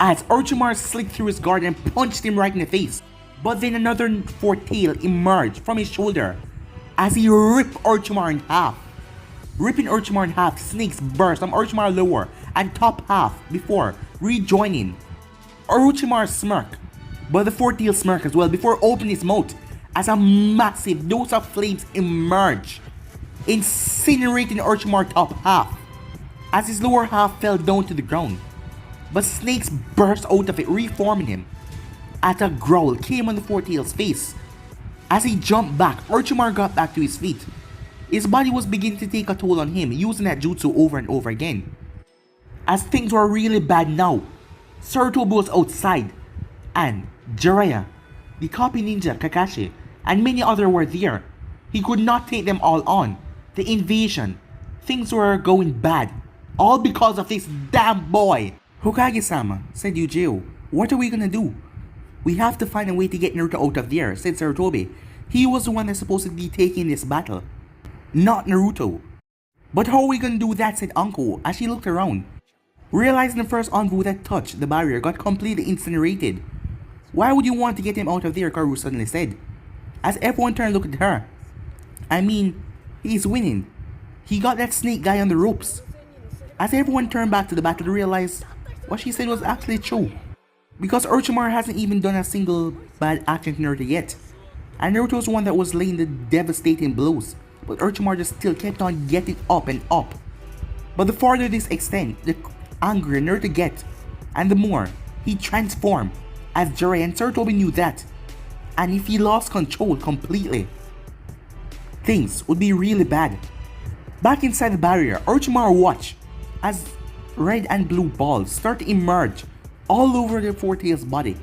As Orochimaru slipped through his guard and punched him right in the face, but then another fourth tail emerged from his shoulder as he ripped Orochimaru in half. Ripping Orochimaru in half, snakes burst from Orochimaru's lower and top half before rejoining. Orochimaru smirked, but the fourth tail smirked as well before opening his mouth as a massive dose of flames emerged, incinerating Orochimaru's top half as his lower half fell down to the ground. But snakes burst out of it, reforming him. As a growl came on the fourth tail's face. As he jumped back, Orochimaru got back to his feet. His body was beginning to take a toll on him, using that jutsu over and over again. As things were really bad now, Sarutobi was outside, and Jiraiya, the copy ninja Kakashi, and many others were there. He could not take them all on. The invasion, things were going bad, all because of this damn boy. Hokage-sama, said Yujiro, what are we gonna do? We have to find a way to get Naruto out of there, said Sarutobi. He was the one that's supposed to be taking this battle, not Naruto. But how are we gonna do that, said Anko as she looked around, realizing the first envoy that touched the barrier got completely incinerated. Why would you want to get him out of there, Karu suddenly said, as everyone turned to look at her. I mean, he's winning. He got that snake guy on the ropes. As everyone turned back to the battle to realize what she said was actually true, because Orochimaru hasn't even done a single bad action to Naruto yet, and Naruto's the one that was laying the devastating blows, but Orochimaru just still kept on getting up and up. But the farther this extends, the angrier Naruto gets, and the more he transformed, as Jiraiya and Sarutobi knew that, and if he lost control completely, things would be really bad. Back inside the barrier, Orochimaru watched as red and blue balls start to emerge all over the four tails body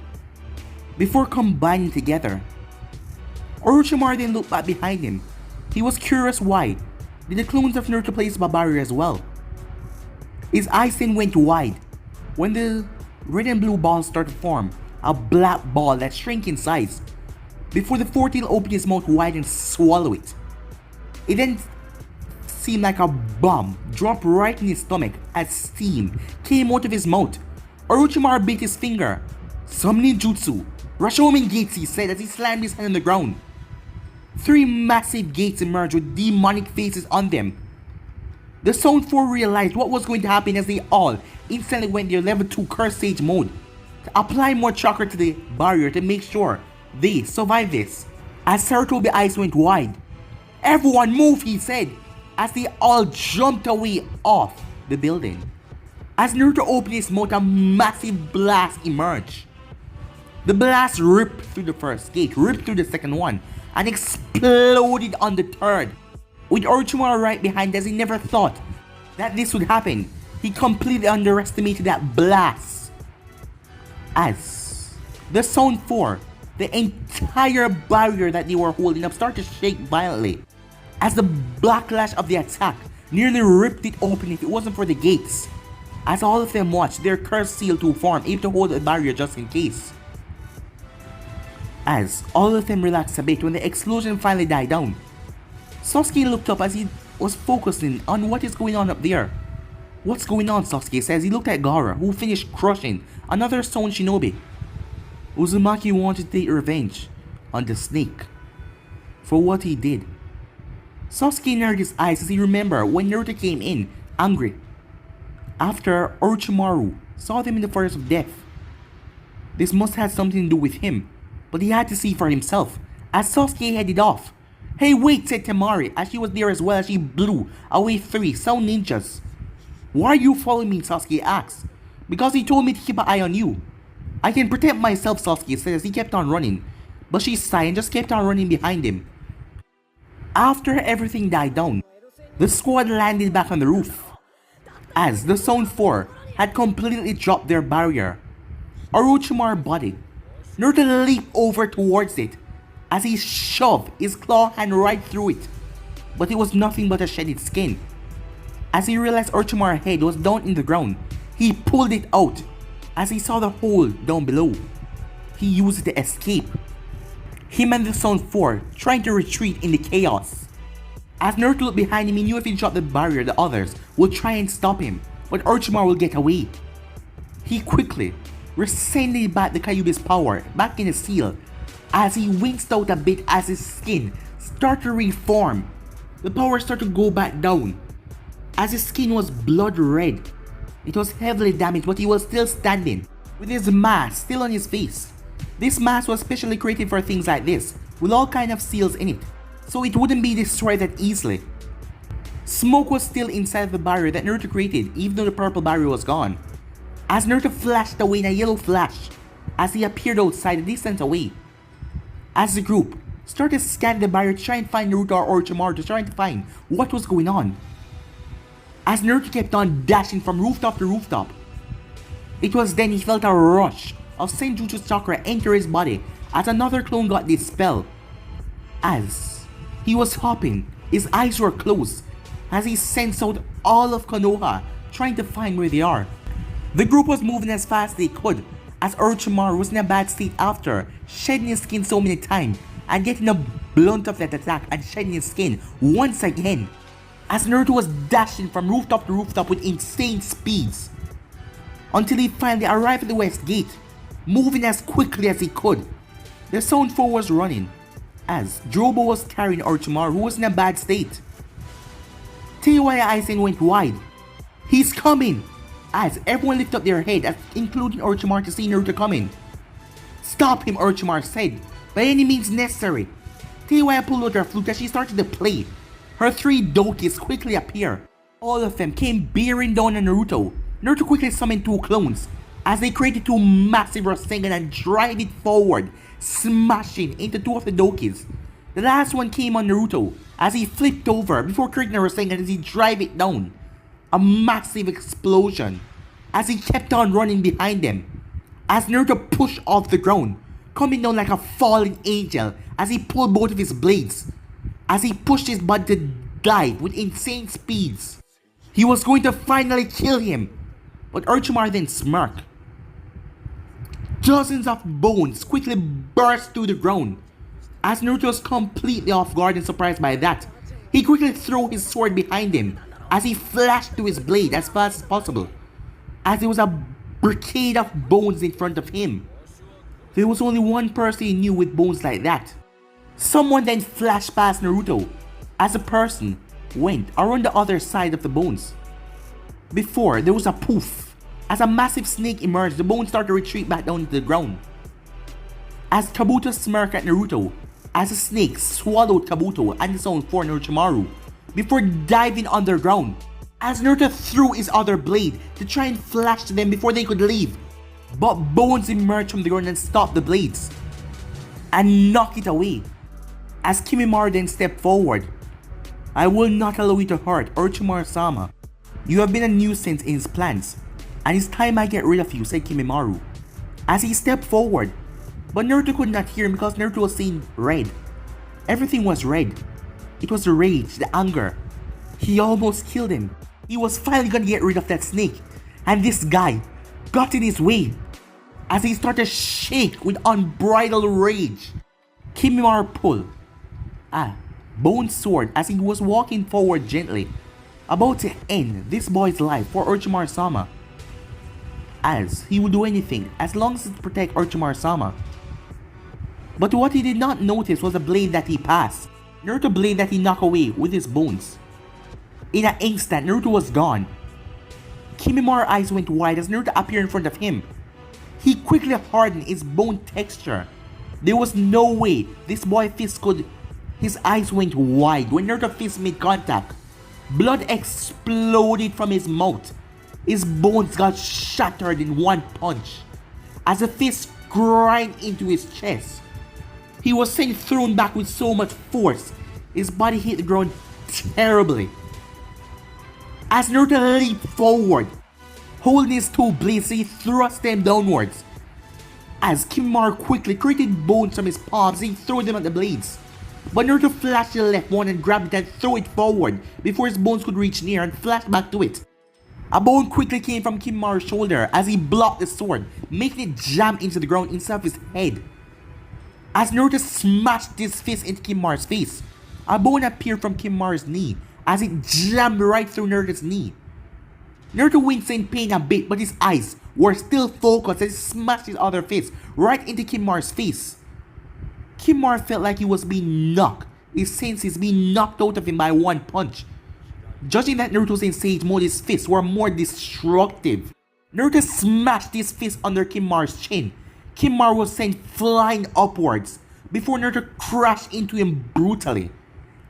before combining together. Orochimaru then looked back behind him. He was curious why did the clones of Naruto place a barrier as well. His eyes then went wide when the red and blue balls started to form a black ball that shrank in size before the fourth tail opened his mouth wide and swallowed it. It then seemed like a bomb dropped right in his stomach as steam came out of his mouth. Orochimaru bit his finger. Summoning jutsu, Rashomon gates, he said as he slammed his hand on the ground. Three massive gates emerged with demonic faces on them. The Zone 4 realized what was going to happen as they all instantly went their level 2 curse stage mode to apply more chakra to the barrier to make sure they survive this. As Saratobi eyes went wide, "Everyone move," he said, as they all jumped away off the building. As Naruto opened his mouth, a massive blast emerged. The blast ripped through the first gate, ripped through the second one, and exploded on the third. With Orochimaru right behind, as he never thought that this would happen, he completely underestimated that blast. As the Zone 4, the entire barrier that they were holding up started to shake violently, as the backlash of the attack nearly ripped it open if it wasn't for the gates. As all of them watched their cursed seal to form, able to hold the barrier just in case. As all of them relaxed a bit when the explosion finally died down, Sasuke looked up as he was focusing on what is going on up there. "What's going on?" Sasuke says. He looked at Gaara, who finished crushing another stone shinobi. Uzumaki wanted to take revenge on the snake for what he did. Sasuke narrowed his eyes as he remembered when Naruto came in, angry, after Orochimaru saw them in the forest of death. This must have something to do with him, but he had to see for himself. As Sasuke headed off, "Hey wait," said Temari as she was there as well, as she blew away 3 sound ninjas. "Why are you following me?" Sasuke asked. "Because he told me to keep an eye on you." "I can protect myself," Sasuke said as he kept on running, but she sighed and just kept on running behind him. After everything died down, the squad landed back on the roof, as the Zone 4 had completely dropped their barrier. Orochimaru body. Naruto leaped over towards it as he shoved his claw hand right through it, but it was nothing but a shedded skin. As he realized Orochimaru's head was down in the ground, he pulled it out. As he saw the hole down below, he used it to escape. Him and the Zone 4 trying to retreat in the chaos. As Naruto looked behind him, he knew if he dropped the barrier, the others would try and stop him, but Orochimaru will get away. He quickly rescinded back the Kyuubi's power back in the seal as he winced out a bit as his skin started to reform. The power started to go back down as his skin was blood red. It was heavily damaged, but he was still standing with his mask still on his face. This mask was specially created for things like this, with all kind of seals in it, so it wouldn't be destroyed that easily. Smoke was still inside the barrier that Naruto created, even though the purple barrier was gone. As Naruto flashed away in a yellow flash, as he appeared outside a distance away. As the group started scanning the barrier to try and find Naruto or Orochimaru, to try and find what was going on. As Naruto kept on dashing from rooftop to rooftop, it was then he felt a rush of Senjutsu chakra enter his body as another clone got dispelled. As he was hopping, his eyes were closed as he sensed out all of Konoha trying to find where they are. The group was moving as fast as they could, as Orochimaru was in a bad state after shedding his skin so many times and getting a blunt of that attack and shedding his skin once again. As Naruto was dashing from rooftop to rooftop with insane speeds, until he finally arrived at the west gate, moving as quickly as he could. The Zone 4 was running, as Drobo was carrying Orochimaru, who was in a bad state. Teiwaya Aizen went wide. "He's coming!" As everyone lifted up their head, including Orochimaru, to see Naruto coming. "Stop him," Orochimaru said, "by any means necessary." Teiwaya pulled out her flute as she started to play. Her 3 dokis quickly appear. All of them came bearing down on Naruto. Naruto quickly summoned 2 clones, as they created 2 massive Rasengan and drive it forward, smashing into 2 of the dokis. The last one came on Naruto, as he flipped over before creating a Rasengan as he drive it down. A massive explosion, as he kept on running behind them. As Naruto pushed off the ground, coming down like a fallen angel as he pulled both of his blades. As he pushed his body to dive with insane speeds. He was going to finally kill him, but Orochimaru then smirked. Dozens of bones quickly burst through the ground. As Naruto was completely off guard and surprised by that, he quickly threw his sword behind him as he flashed to his blade as fast as possible. As there was a brigade of bones in front of him. There was only one person he knew with bones like that. Someone then flashed past Naruto as a person went around the other side of the bones. Before, there was a poof. As a massive snake emerged, the bones started to retreat back down to the ground. As Kabuto smirked at Naruto, as the snake swallowed Kabuto and his own for Orochimaru, before diving underground, as Naruto threw his other blade to try and flash to them before they could leave. But bones emerged from the ground and stopped the blades, and knocked it away. As Kimimaro then stepped forward, "I will not allow you to hurt Orochimaru-sama. You have been a nuisance in his plans, and it's time I get rid of you," said Kimimaro. As he stepped forward, but Naruto could not hear him because Naruto was seeing red. Everything was red. It was the rage, the anger. He almost killed him. He was finally gonna get rid of that snake, and this guy got in his way. As he started to shake with unbridled rage, Kimimaro pulled a bone sword as he was walking forward gently, about to end this boy's life for Orochimaru-sama. As he would do anything as long as it protect Orochimaru-sama. But what he did not notice was the blade that he passed. Naruto blade that he knocked away with his bones. In an instant, Naruto was gone. Kimimaro's eyes went wide as Naruto appeared in front of him. He quickly hardened his bone texture. There was no way this boy's fist could... His eyes went wide when Naruto's fist made contact. Blood exploded from his mouth. His bones got shattered in one punch as the fist grind into his chest. He was sent thrown back with so much force, his body hit the ground terribly. As Naruto leaped forward, holding his two blades, he thrust them downwards. As Kimimaro quickly created bones from his palms, he threw them at the blades. But Naruto flashed to the left one and grabbed it and threw it forward before his bones could reach near and flashed back to it. A bone quickly came from Kimimaro's shoulder as he blocked the sword, making it jam into the ground instead of his head. As Naruto smashed his fist into Kimimaro's face, a bone appeared from Kimimaro's knee as it jammed right through Naruto's knee. Naruto winced in pain a bit, but his eyes were still focused as he smashed his other fist right into Kimimaro's face. Kimimaro felt like he was being knocked, his senses being knocked out of him by one punch. Judging that Naruto's in Sage mode, his fists were more destructive. Naruto smashed his fist under Kimimaro's chin. Kimimaro was sent flying upwards before Naruto crashed into him brutally.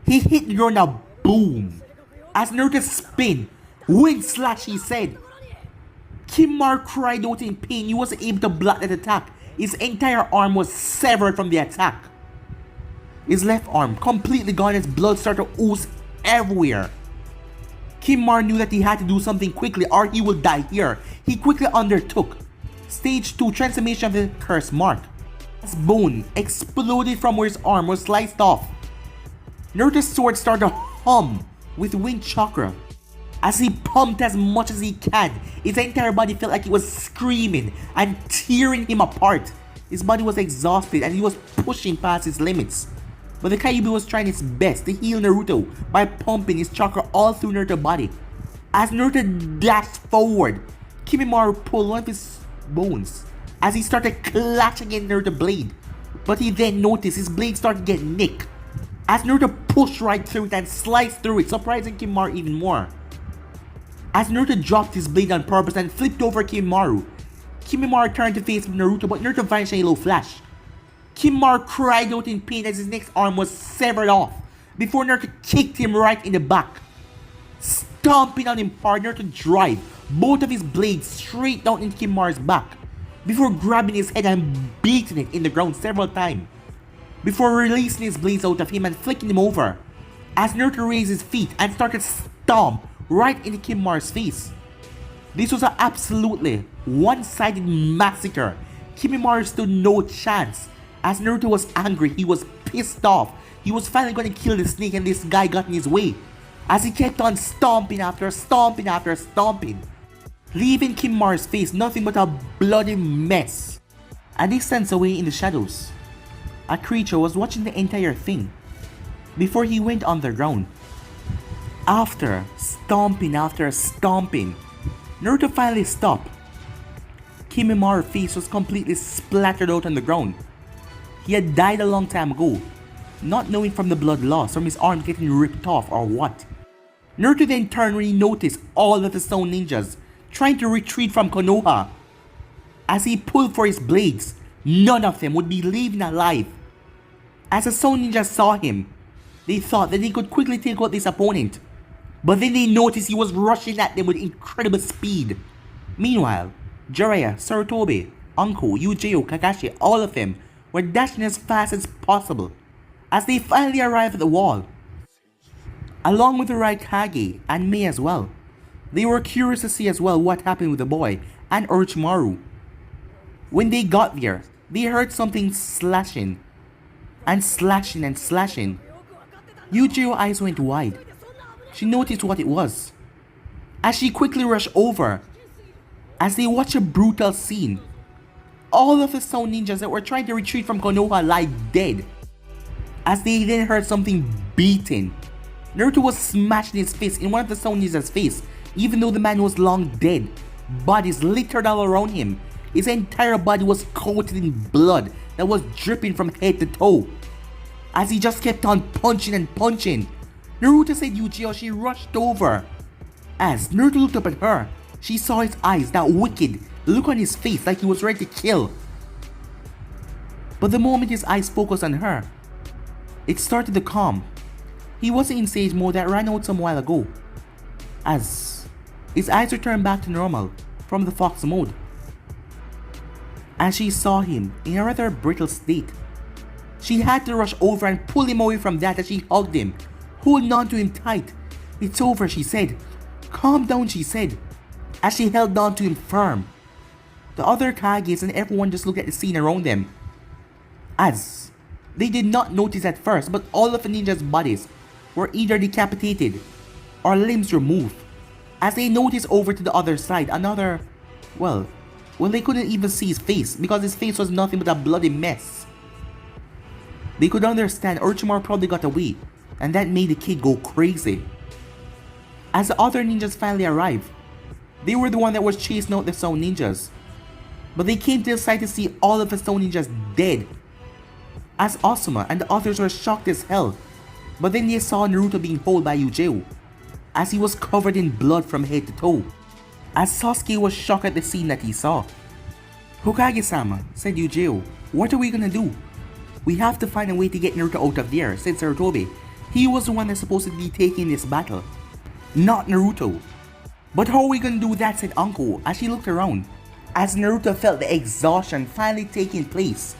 He hit the ground a boom. As Naruto spun, "Wind slash," he said. Kimimaro cried out in pain. He wasn't able to block that attack. His entire arm was severed from the attack. His left arm completely gone as blood started to ooze everywhere. Kimimaro knew that he had to do something quickly or he would die here. He quickly undertook Stage 2 transformation of the curse mark. His bone exploded from where his arm was sliced off. Naruto's sword started to hum with wind chakra. As he pumped as much as he can, his entire body felt like it was screaming and tearing him apart. His body was exhausted and he was pushing past his limits. But the Kyuubi was trying its best to heal Naruto by pumping his chakra all through Naruto's body. As Naruto dashed forward, Kimimaro pulled one of his bones as he started clutching at Naruto's blade. But he then noticed his blade started to get nicked. As Naruto pushed right through it and sliced through it, surprising Kimimaro even more. As Naruto dropped his blade on purpose and flipped over Kimimaro, Kimimaro turned to face Naruto, but Naruto vanished in a yellow flash. Kimimaro cried out in pain as his next arm was severed off, before Naruto kicked him right in the back. Stomping on him hard, Naruto drive both of his blades straight down into Kimimaro's back, before grabbing his head and beating it in the ground several times, before releasing his blades out of him and flicking him over, as Naruto raised his feet and started to stomp right into Kimimaro's face. This was an absolutely one-sided massacre. Kimimaro stood no chance. As Naruto was angry, he was pissed off. He was finally going to kill the snake and this guy got in his way. As he kept on stomping after stomping after stomping, leaving Kimimaro's face nothing but a bloody mess. A distance away in the shadows, a creature was watching the entire thing before he went underground. After stomping, Naruto finally stopped. Kimimaro's face was completely splattered out on the ground. He had died a long time ago, not knowing from the blood loss from his arm getting ripped off or what. Naruto then turned when he noticed all of the stone ninjas trying to retreat from Konoha. As he pulled for his blades, none of them would be leaving alive. As the stone ninjas saw him, they thought that they could quickly take out this opponent, but then they noticed he was rushing at them with incredible speed. Meanwhile, Jiraiya, Sarutobi, Anko, Yujiro, Kakashi, all of them were dashing as fast as possible as they finally arrived at the wall. Along with the Raikage and Mei as well. They were curious to see as well what happened with the boy and Orochimaru. When they got there, they heard something slashing and slashing and slashing. Yujiro's eyes went wide. She noticed what it was, as she quickly rushed over. As they watched a brutal scene, all of the stone ninjas that were trying to retreat from Konoha lie dead. As they then heard something beating. Naruto was smashing his fist in one of the stone ninjas' face, even though the man was long dead. Bodies littered all around him. His entire body was coated in blood that was dripping from head to toe. As he just kept on punching and punching. Naruto said Yujiro, she rushed over. As Naruto looked up at her, she saw his eyes, that wicked look on his face like he was ready to kill. But the moment his eyes focused on her, it started to calm. He wasn't in sage mode that ran out some while ago, as his eyes returned back to normal from the fox mode. As she saw him in a rather brittle state, she had to rush over and pull him away from that as she hugged him, holding on to him tight. "It's over," she said. "Calm down," she said, as she held on to him firm. The other Kages and everyone just looked at the scene around them, as they did not notice at first, but all of the ninjas' bodies were either decapitated or limbs removed. As they noticed over to the other side, another, well, they couldn't even see his face because his face was nothing but a bloody mess. They could understand Orochimaru probably got away, and that made the kid go crazy. As the other ninjas finally arrived, they were the one that was chasing out the stone ninjas, but they came to the site to see all of the stone ninjas dead. As Asuma and the others were shocked as hell, but then they saw Naruto being held by Yujiro, as he was covered in blood from head to toe. As Sasuke was shocked at the scene that he saw. "Hokage-sama," said Yujiro, "what are we gonna do?" "We have to find a way to get Naruto out of there," said Sarutobi. "He was the one that's supposed to be taking this battle, not Naruto." "But how are we gonna do that?" said Anko as she looked around, as Naruto felt the exhaustion finally taking place.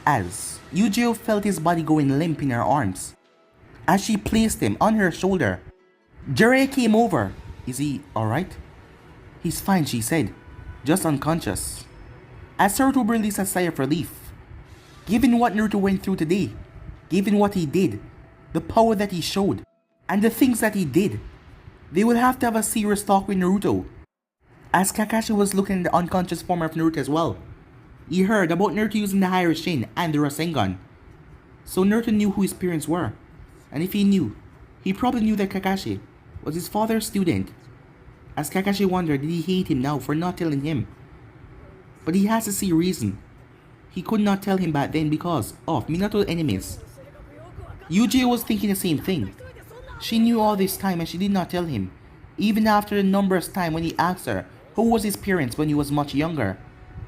As Yujiro felt his body going limp in her arms, as she placed him on her shoulder. Jiraiya came over. "Is he alright?" "He's fine," she said, "just unconscious." As Naruto released a sigh of relief. Given what Naruto went through today, given what he did, the power that he showed, and the things that he did, they will have to have a serious talk with Naruto. As Kakashi was looking at the unconscious form of Naruto as well, he heard about Naruto using the Higher-Shin and the Rasengan. So Naruto knew who his parents were, and if he knew, he probably knew that Kakashi was his father's student. As Kakashi wondered, did he hate him now for not telling him? But he has to see reason. He could not tell him back then because of Minato's enemies. Yujiro was thinking the same thing. She knew all this time and she did not tell him, even after the numerous times when he asked her who was his parents when he was much younger,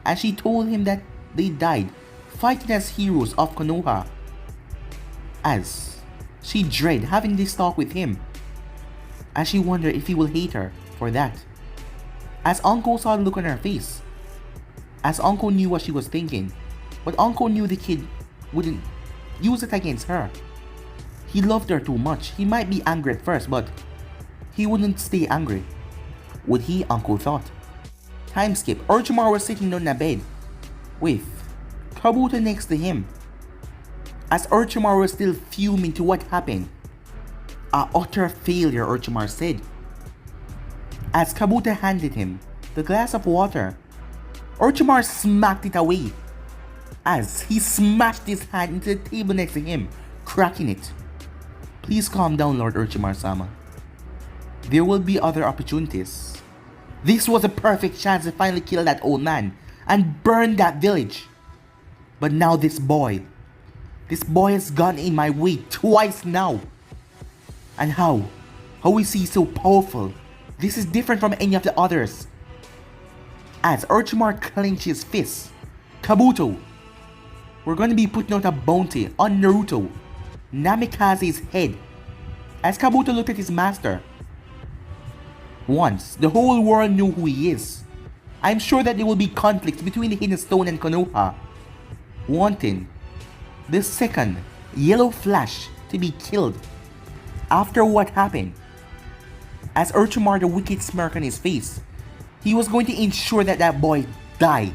and she told him that they died fighting as heroes of Konoha. As she dreaded having this talk with him, as she wondered if he will hate her for that. As Anko saw the look on her face, as Anko knew what she was thinking, but Anko knew the kid wouldn't use it against her. He loved her too much. He might be angry at first, but he wouldn't stay angry. Would he? Anko thought. Time skip. Orochimaru was sitting on a bed with Kabuto next to him. As Orochimaru was still fuming to what happened. "A utter failure," Orochimaru said. As Kabuto handed him the glass of water, Orochimaru smacked it away. As he smashed his hand into the table next to him, cracking it. "Please calm down, Lord Orochimaru-sama. There will be other opportunities. This was a perfect chance to finally kill that old man and burn that village. But now this boy has gone in my way twice now. And how How is he so powerful? This is different from any of the others. As Orochimaru clenches his fists, Kabuto, we're going to be putting out a bounty on Naruto, Namikaze's head. As Kabuto looked at his master, once the whole world knew who he is, I'm sure that there will be conflict between the Hidden Stone and Konoha, wanting the second Yellow Flash to be killed. After what happened, as Orochimaru the wicked smirk on his face, he was going to ensure that that boy died.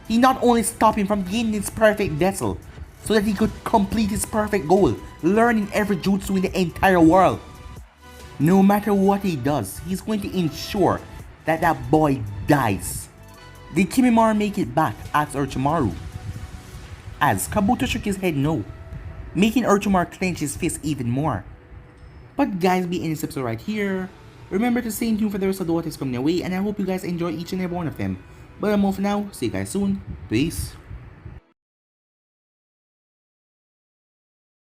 He not only stopped him from gaining his perfect vessel, so that he could complete his perfect goal, learning every jutsu in the entire world. No matter what he does, he's going to ensure that that boy dies. Did Kimimaro make it back? Asked Orochimaru. As Kabuto shook his head no, making Orochimaru clench his fist even more. But guys, be in this episode right here. Remember to stay tuned for the rest of the what is coming your way, and I hope you guys enjoy each and every one of them. But I'm off now. See you guys soon. Peace.